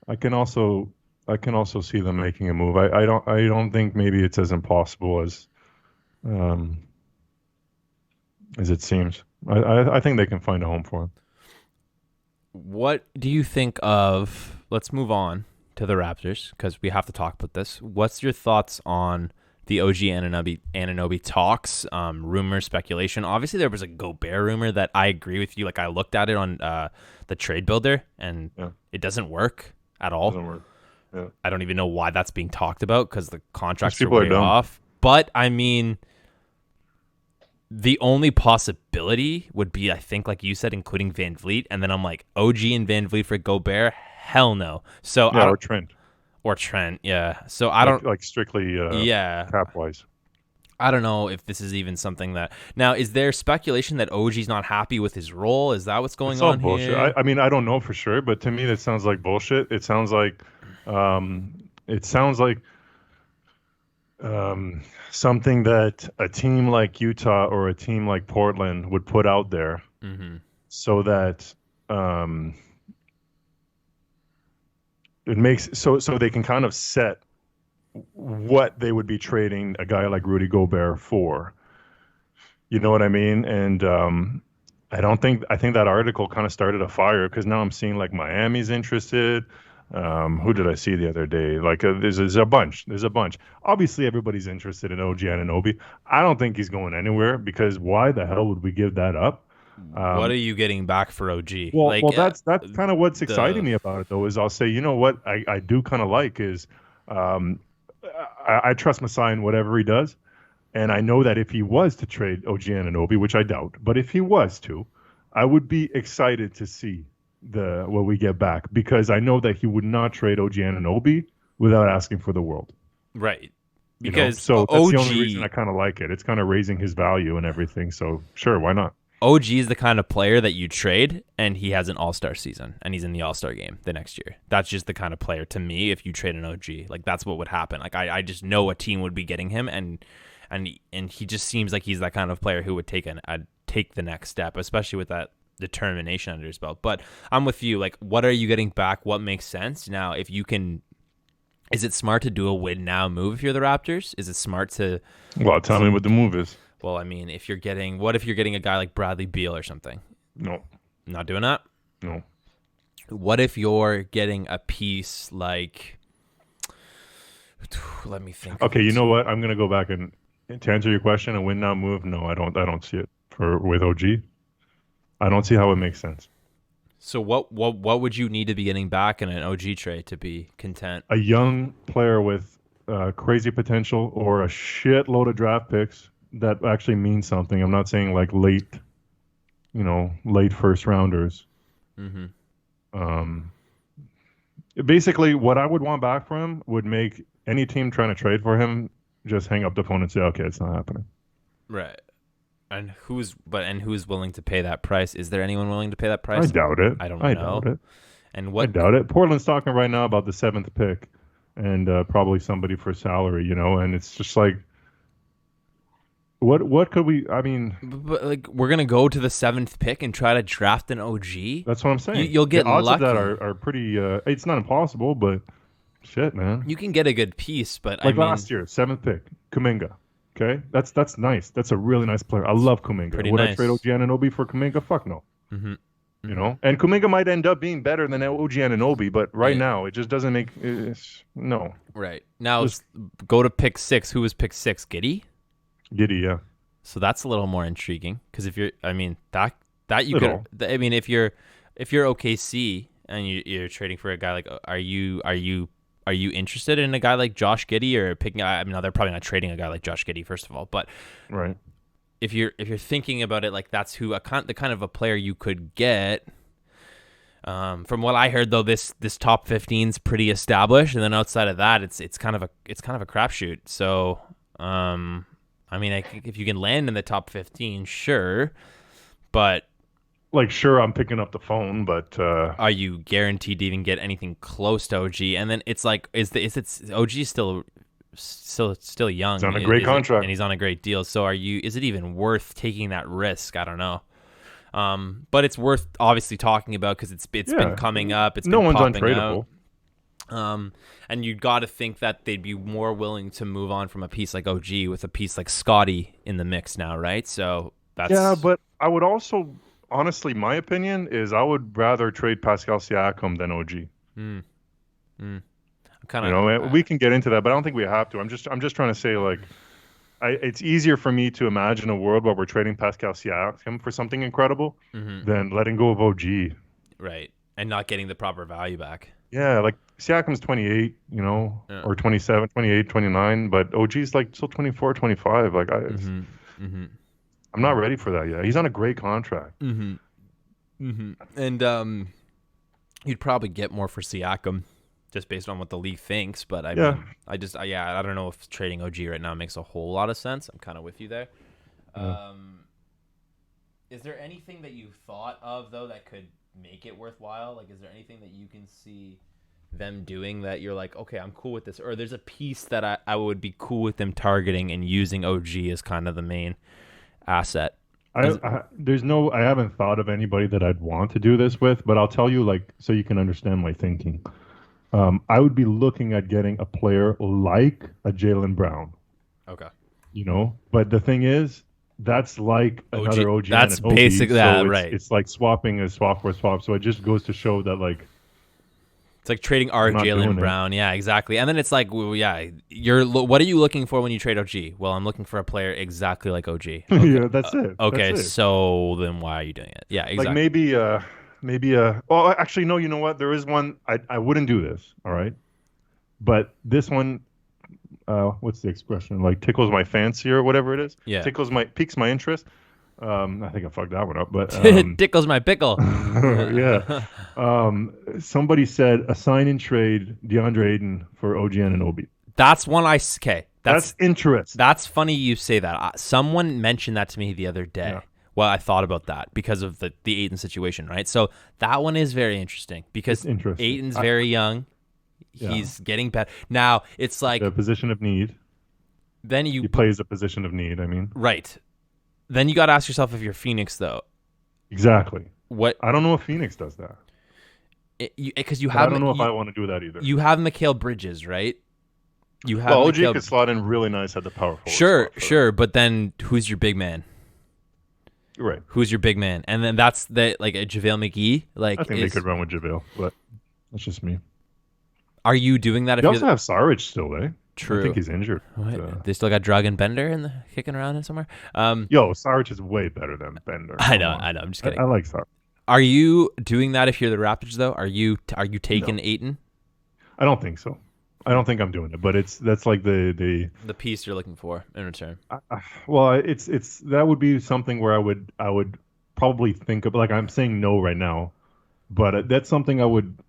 I can also see them making a move. I don't think maybe it's as impossible um, as it seems. I think they can find a home for him. What do you think of? Let's move on to the Raptors because we have to talk about this. What's your thoughts on the OG Anunoby talks, rumors, speculation? Obviously, there was a Gobert rumor that I agree with you. Like I looked at it on the Trade Builder, and Yeah. it doesn't work at all. Doesn't work. Yeah. I don't even know why that's being talked about because the contracts are people are way dumb. off. But I mean, the only possibility would be, I think, like you said, including Van Vliet, and then I'm like, OG and Van Vliet for Gobert, hell no. So Yeah, or Trent. or Trent, yeah. So I don't, like strictly yeah. cap wise. I don't know if this is even something that now is there speculation that OG's not happy with his role? Is that what's going It's all on bullshit. here? I mean, I don't know for sure, but to me, that sounds like bullshit. It sounds like something that a team like Utah or a team like Portland would put out there Mm-hmm. so that it makes so they can kind of set what they would be trading a guy like Rudy Gobert for. You know what I mean? And I think that article kind of started a fire because now I'm seeing like Miami's interested. Who did I see the other day? Like there's a bunch. There's a bunch. Obviously, everybody's interested in OG Anunoby. I don't think he's going anywhere because why the hell would we give that up? What are you getting back for OG? Well, that's kind of what's exciting the me about it, though. Is I'll say, you know what, I do kind of like is, um, I trust Masai in whatever he does, and I know that if he was to trade OG Anunoby, which I doubt, but if he was to, I would be excited to see the what we get back, because I know that he would not trade OG Anunoby without asking for the world. Right. You know, Because so that's the only reason I kind of like it. It's kind of raising his value and everything. So sure, why not? OG is the kind of player that you trade and he has an all-star season and he's in the all-star game the next year. That's just the kind of player to me. If you trade an OG, like that's what would happen. Like I just know a team would be getting him, and he just seems like he's that kind of player who would take the next step, especially with that determination under his belt. But I'm with you. Like, what are you getting back? What makes sense now? If you can, is it smart to do a win now move if you're the Raptors? Is it smart to? Well, tell me what the move is. Well, I mean, if you're getting a guy like Bradley Beal or something? No. Not doing that? No. What if you're getting a piece like, let me think. Okay, you know what? I'm gonna go back and to answer your question, a win now move. No, I don't see it with OG. I don't see how it makes sense. So what would you need to be getting back in an OG trade to be content? A young player with crazy potential or a shitload of draft picks that actually means something. I'm not saying like late first rounders. Mm-hmm. Basically, what I would want back from him would make any team trying to trade for him just hang up the phone and say, okay, it's not happening. Right. And who's willing to pay that price? Is there anyone willing to pay that price? I doubt it. I don't know. Doubt it. And I doubt it. Portland's talking right now about the 7th pick and probably somebody for salary, and it's just like, what could we? I mean, but like we're gonna go to the 7th pick and try to draft an OG. That's what I'm saying. You'll get the odds lucky. of that are pretty. It's not impossible, but shit, man. You can get a good piece, but like last year, 7th pick, Kuminga. Okay, that's nice. That's a really nice player. I love Kuminga. Would nice. I trade OG Anunoby for Kuminga? Fuck no. Mm-hmm. And Kuminga might end up being better than OG Anunoby, but right now it just doesn't make no. Right now, go to pick 6. Who was pick 6? Giddey, yeah. So that's a little more intriguing because if you're, I mean that you could. I mean, if you're OKC and you're trading for a guy like, are you interested in a guy like Josh Giddey or picking? I mean, they're probably not trading a guy like Josh Giddey first of all, but right. If you're thinking about it like that's the kind of a player you could get. From what I heard though, this top 15 is pretty established, and then outside of that, it's kind of a crapshoot. So, I mean, I think if you can land in the top 15, sure, but sure, I'm picking up the phone, but are you guaranteed to even get anything close to OG? And then it's like, is OG still young? He's on a great contract, and he's on a great deal. So is it even worth taking that risk? I don't know. But it's worth obviously talking about because it's been coming up. It's no been one's popping untradeable. Out. And you got to think that they'd be more willing to move on from a piece like OG with a piece like Scotty in the mix now, right? So that's but I would also, honestly, my opinion is I would rather trade Pascal Siakam than OG. We can get into that, but I don't think we have to. I'm just trying to say it's easier for me to imagine a world where we're trading Pascal Siakam for something incredible than letting go of OG. Right, and not getting the proper value back. Yeah, like Siakam's 28, or 27, 28, 29, but OG's still 24, 25. I'm not ready for that yet. He's on a great contract. And you'd probably get more for Siakam just based on what the league thinks, but I mean, I don't know if trading OG right now makes a whole lot of sense. I'm kind of with you there. Is there anything that you've thought of though that could make it worthwhile? Like, is there anything that you can see them doing that you're like, okay, I'm cool with this, or there's a piece that I would be cool with them targeting and using OG as kind of the main asset? I haven't thought of anybody that I'd want to do this with, but I'll tell you, so you can understand my thinking. I would be looking at getting a player like a Jaylen Brown. Okay. But the thing is, that's like another OG. That's and an basically that, right? It's like swapping a swap for a swap. So it just goes to show that it's like trading our Jaylen Brown. Yeah, exactly. And then it's like, well, yeah, what are you looking for when you trade OG? Well, I'm looking for a player exactly like OG. Okay. Yeah, that's it. Okay, that's it. So then why are you doing it? Yeah, exactly. Well, actually, no, you know what? There is one. I wouldn't do this, all right? But this one, what's the expression? Tickles my fancy or whatever it is. Yeah. Piques my interest. I think I fucked that one up, but Tickles my pickle. yeah. Somebody said a sign and trade DeAndre Ayton for OG Anunoby. That's one okay. That's interesting. That's funny you say that. Someone mentioned that to me the other day. Yeah. Well, I thought about that because of the Ayton situation, right? So that one is very interesting because Ayton's very young. He's getting better. Now, it's like a position of need. Then he plays a position of need, I mean. Right. Then you got to ask yourself if you're Phoenix, though. Exactly. What? I don't know if Phoenix does that. Because you have. I don't know if I want to do that either. You have Mikal Bridges, right? You have. Well, OG could slot in really nice at the power forward. Sure. But then who's your big man? Right. Who's your big man? And then that's a JaVale McGee. I think they could run with JaVale, but that's just me. Are you doing that? They also have Saric still, eh? True. I think he's injured. They still got Dragan Bender kicking around in somewhere. Saric is way better than Bender. I know. I'm just kidding. I like Saric. Are you doing that if you're the Raptors, though? Are you taking Ayton? I don't think so. I don't think I'm doing it, but that's like the piece you're looking for in return. It's that would be something where I would probably think of, like, I'm saying no right now, but that's something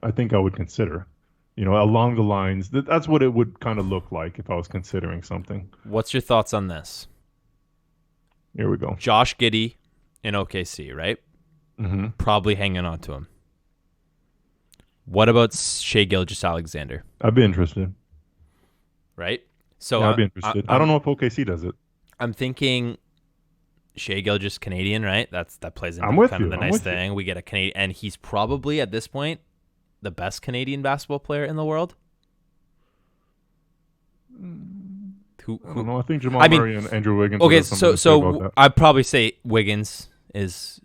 I think I would consider. Along the lines that's what it would kind of look like if I was considering something. What's your thoughts on this? Here we go. Josh Giddey in OKC, right? Mm-hmm. Probably hanging on to him. What about Shai Gilgeous-Alexander? I'd be interested. Right? So I'd be interested. I don't know if OKC does it. I'm thinking Shai Gilgeous Canadian, right? That plays into kind of the nice thing. We get a Canadian, and he's probably at this point the best Canadian basketball player in the world. I don't know. I think Jamal Murray and Andrew Wiggins. Okay, so I'd probably say Wiggins is.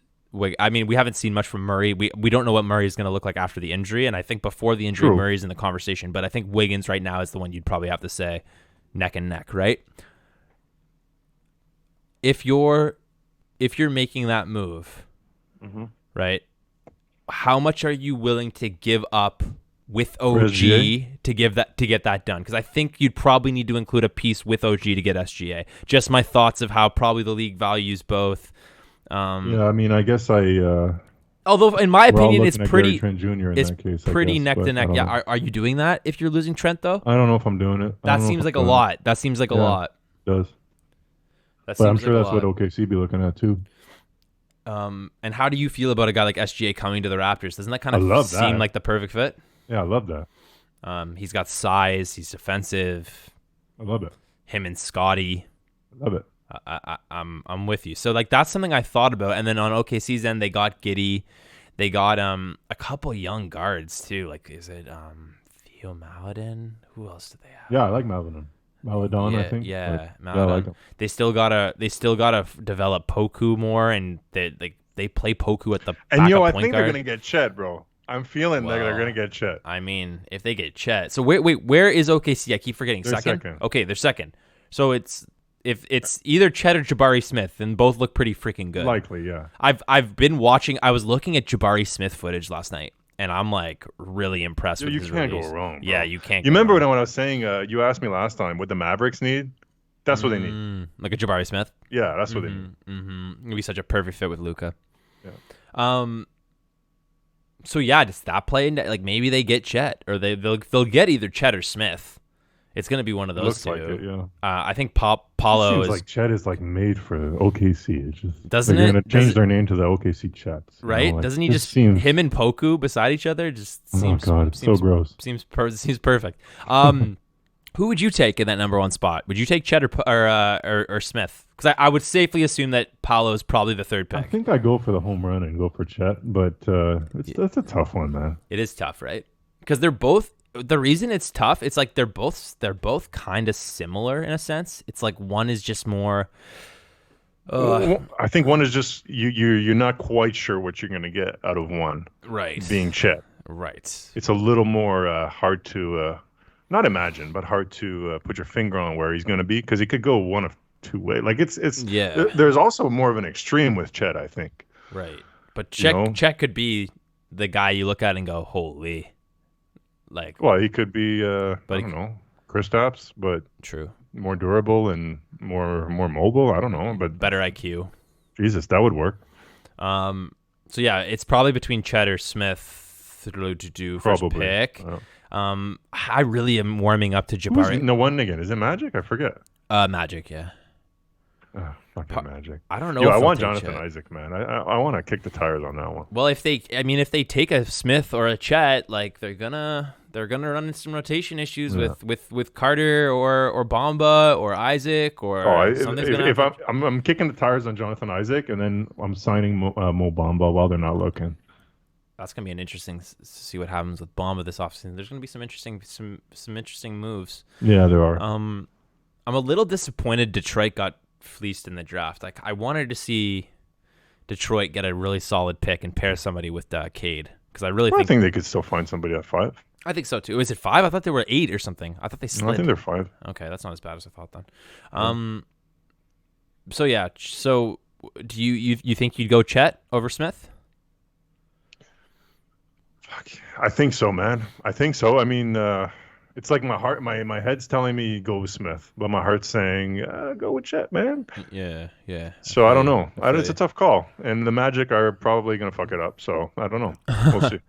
I mean, we haven't seen much from Murray. We don't know what Murray is going to look like after the injury, and I think before the injury, Murray's in the conversation. But I think Wiggins right now is the one you'd probably have to say neck and neck, right? If you're making that move, right? How much are you willing to give up with OG to get that done? Because I think you'd probably need to include a piece with OG to get SGA. Just my thoughts of how probably the league values both. I mean, I guess although in my opinion, it's pretty. Trent Jr. in that case, pretty neck to neck. Yeah, are you doing that if you're losing Trent though? I don't know if I'm doing it. That seems like a lot. That seems like a lot. It does. But I'm sure that's what OKC be looking at too. And how do you feel about a guy like SGA coming to the Raptors? Doesn't that kind of seem like the perfect fit? Yeah, I love that. He's got size. He's defensive. I love it. Him and Scotty. I love it. I'm with you. So like that's something I thought about. And then on OKC's end, they got Giddey. They got a couple young guards too. Like is it Theo Maledon? Who else do they have? Yeah, I like Maledon. I think. Yeah, Maledon. I like him. They still gotta develop Poku more, and they play Poku at the and I think they're gonna get Chet, bro. I'm feeling they're gonna get Chet. I mean, if they get Chet, so wait, where is OKC? I keep forgetting. They're second. Okay, they're second. So it's either Chet or Jabari Smith, and both look pretty freaking good. Likely, yeah. I've been watching. I was looking at Jabari Smith footage last night, and I'm like really impressed with his release. You can't go wrong, bro. Yeah, you can't. You remember when I was saying you asked me last time what the Mavericks need? That's what they need. Like a Jabari Smith. Yeah, that's what they need. It'd be such a perfect fit with Luka. Yeah. So yeah, does that play into, like, maybe they get Chet, or they'll get either Chet or Smith. It's gonna be one of those two. Looks like it, yeah. I think Paulo is like Chet is like made for OKC. It's just doesn't they're gonna change their name to the OKC Chets, right? Like, doesn't he just him and Poku beside each other? Just seems so gross. Seems perfect. Who would you take in that number one spot? Would you take Chet or Smith? Because I would safely assume that Paolo is probably the third pick. I think I go for the home run and go for Chet, but that's a tough one, man. It is tough, right? Because they're both. The reason it's tough, it's like they're both kind of similar in a sense. It's like one is just more. I think one is just you're not quite sure what you're gonna get out of one. Right. Being Chet. Right. It's a little more hard to not imagine, but hard to put your finger on where he's gonna be, because he could go one of two ways. Like it's There's also more of an extreme with Chet, I think. Right. But Chet could be the guy you look at and go, holy. Like, well, he could be, I don't know, Kristaps, but true, more durable and more mobile. I don't know, but better IQ. Jesus, that would work. So yeah, it's probably between Chet or Smith to do first Probably. pick. I really am warming up to Who's Jabari. no one again? Is it Magic? I forget. Magic, yeah. Fucking Magic. I don't know Yo, if I they'll want take Jonathan Chet. Isaac, man. I want to kick the tires on that one. Well, if they take a Smith or a Chet, like they're gonna run into some rotation issues with Carter or Bamba or Isaac or something's gonna if happen. I'm kicking the tires on Jonathan Isaac, and then I'm signing Mo Bamba while they're not looking. That's gonna be an interesting to see what happens with Bamba this offseason. There's gonna be some interesting moves. Yeah, there are. I'm a little disappointed Detroit got fleeced in the draft. Like I wanted to see Detroit get a really solid pick and pair somebody with Cade because I think they could still find somebody at 5. I think so too. Is it 5? I thought they were 8 or something. I thought they slid. No, I think they're 5. Okay, that's not as bad as I thought then. So yeah. So do you think you'd go Chet over Smith? Fuck. I think so, man. I think so. I mean, it's like my head's telling me go with Smith, but my heart's saying go with Chet, man. Yeah. So I don't know. It's a tough call, and the Magic are probably gonna fuck it up. So I don't know. We'll see.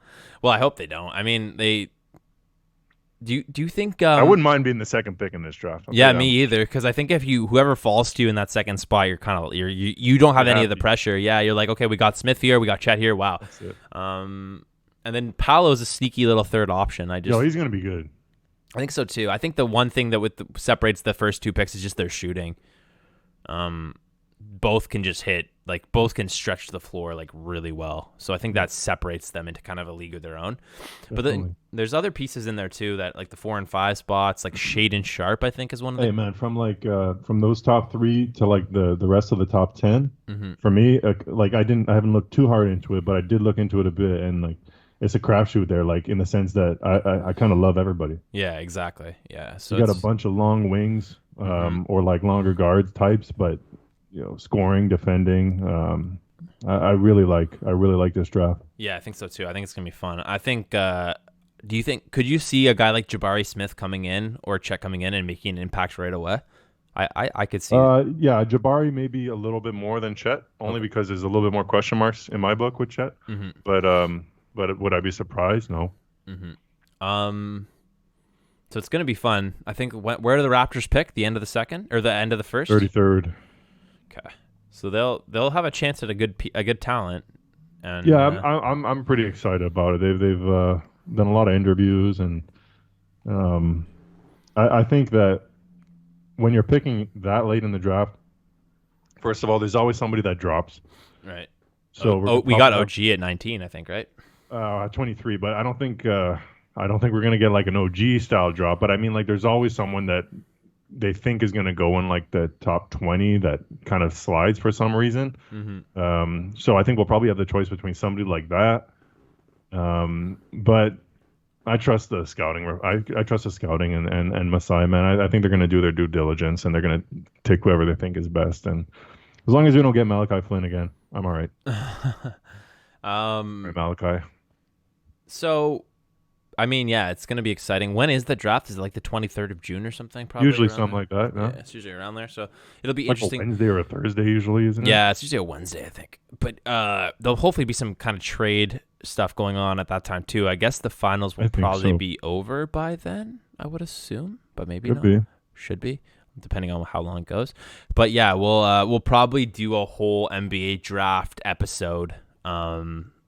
Well, I hope they don't. I mean, they. Do you think? I wouldn't mind being the second pick in this draft. Yeah, me either. Because I think if whoever falls to you in that second spot, you're kind of you don't have any of the pressure. Yeah, you're like, okay, we got Smith here, we got Chet here. Wow. That's it. And then Paolo's a sneaky little third option. He's gonna be good. I think so too. I think the one thing that separates the first 2 picks is just their shooting. Both can just hit, like both can stretch the floor like really well. So I think that separates them into kind of a league of their own. Definitely. But then there's other pieces in there too that like the 4 and 5 spots, like Shaedon Sharp, I think is one of them. Hey man, from those top 3 to like the rest of the top 10, for me, like I haven't looked too hard into it, but I did look into it a bit, and like it's a crapshoot there, like in the sense that I kind of love everybody. Yeah, exactly. Yeah, so you got a bunch of long wings, or like longer guard types, but scoring, defending. I really like this draft. Yeah, I think so too. I think it's gonna be fun. I think. Could you see a guy like Jabari Smith coming in or Chet coming in and making an impact right away? I could see. Yeah, Jabari maybe a little bit more than Chet, only because there's a little bit more question marks in my book with Chet. But would I be surprised? No. So it's gonna be fun. I think. Where do the Raptors pick? The end of the second or the end of the first? 33rd. Okay, so they'll have a chance at a good talent. And yeah, I'm pretty excited about it. They've done a lot of interviews, and I think that when you're picking that late in the draft, first of all, there's always somebody that drops. Right. So we got OG at 19, I think, right? 23, but I don't think we're gonna get like an OG style drop. But I mean, like, there's always someone that they think is gonna go in like the top 20 that kind of slides for some reason. So I think we'll probably have the choice between somebody like that. But I trust the scouting. I trust the scouting and Masai, man. I think they're gonna do their due diligence, and they're gonna take whoever they think is best. And as long as we don't get Malachi Flynn again, I'm all right. Malachi. So, I mean, yeah, it's going to be exciting. When is the draft? Is it like the 23rd of June or something? Probably usually something like that. Yeah, it's usually around there. So it'll be like interesting. A Wednesday or a Thursday usually, isn't it? Yeah, it's usually a Wednesday, I think. But there'll hopefully be some kind of trade stuff going on at that time too. I guess the finals will probably be over by then, I would assume, but maybe not. Should be, depending on how long it goes. But yeah, we'll probably do a whole NBA draft episode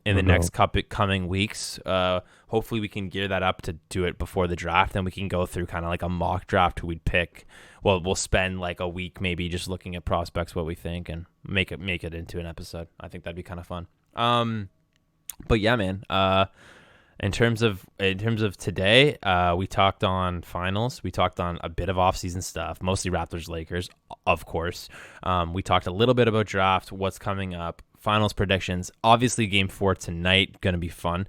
in the next coming weeks. Hopefully we can gear that up to do it before the draft, and we can go through kind of like a mock draft who we'd pick. Well, we'll spend like a week maybe just looking at prospects, what we think, and make it into an episode. I think that'd be kind of fun. But yeah, man. In terms of today, we talked on finals. We talked on a bit of off-season stuff, mostly Raptors, Lakers, of course. We talked a little bit about draft, what's coming up, finals predictions. Obviously, Game 4 tonight, going to be fun.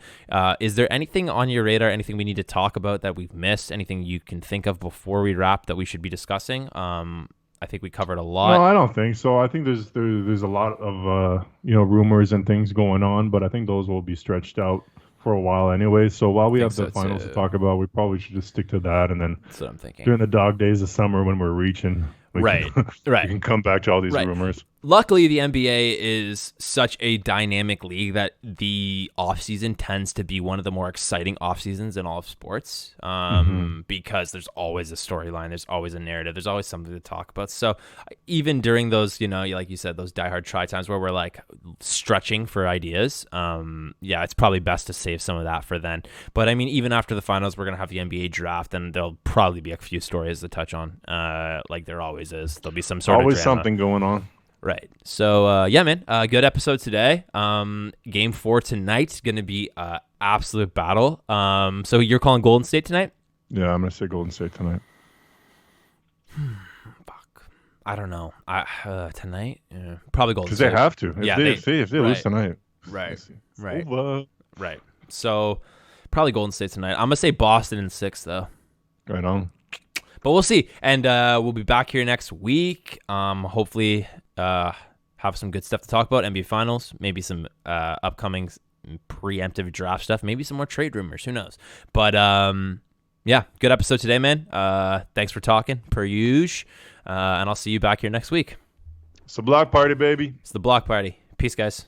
Is there anything on your radar, anything we need to talk about that we've missed, anything you can think of before we wrap that we should be discussing? I think we covered a lot. No, I don't think so. I think there's a lot of rumors and things going on, but I think those will be stretched out for a while anyway. So while we have the finals to talk about, we probably should just stick to that, and then that's what I'm thinking. During the dog days of summer when we're reaching, we can come back to all these rumors. luckily, the NBA is such a dynamic league that the offseason tends to be one of the more exciting off seasons in all of sports, because there's always a storyline, there's always a narrative, there's always something to talk about. So even during those, like you said, those diehard try times where we're like stretching for ideas, it's probably best to save some of that for then. But I mean, even after the finals, we're gonna have the NBA draft, and there'll probably be a few stories to touch on, like there always is. There'll be some sort Always of drama. something going on. Right. So, man, good episode today. Game 4 tonight, going to be an absolute battle. So you're calling Golden State tonight? Yeah, I'm going to say Golden State tonight. Fuck. I don't know. Tonight? Yeah, probably Golden State. Because they have to. If they lose tonight. Right. Over. Right. So probably Golden State tonight. I'm going to say Boston in 6, though. Right on. But we'll see. And we'll be back here next week. Hopefully have some good stuff to talk about. NBA Finals, maybe some upcoming preemptive draft stuff, maybe some more trade rumors. Who knows? But good episode today, man. Thanks for talking, per usual. And I'll see you back here next week. It's a block party, baby. It's the block party. Peace, guys.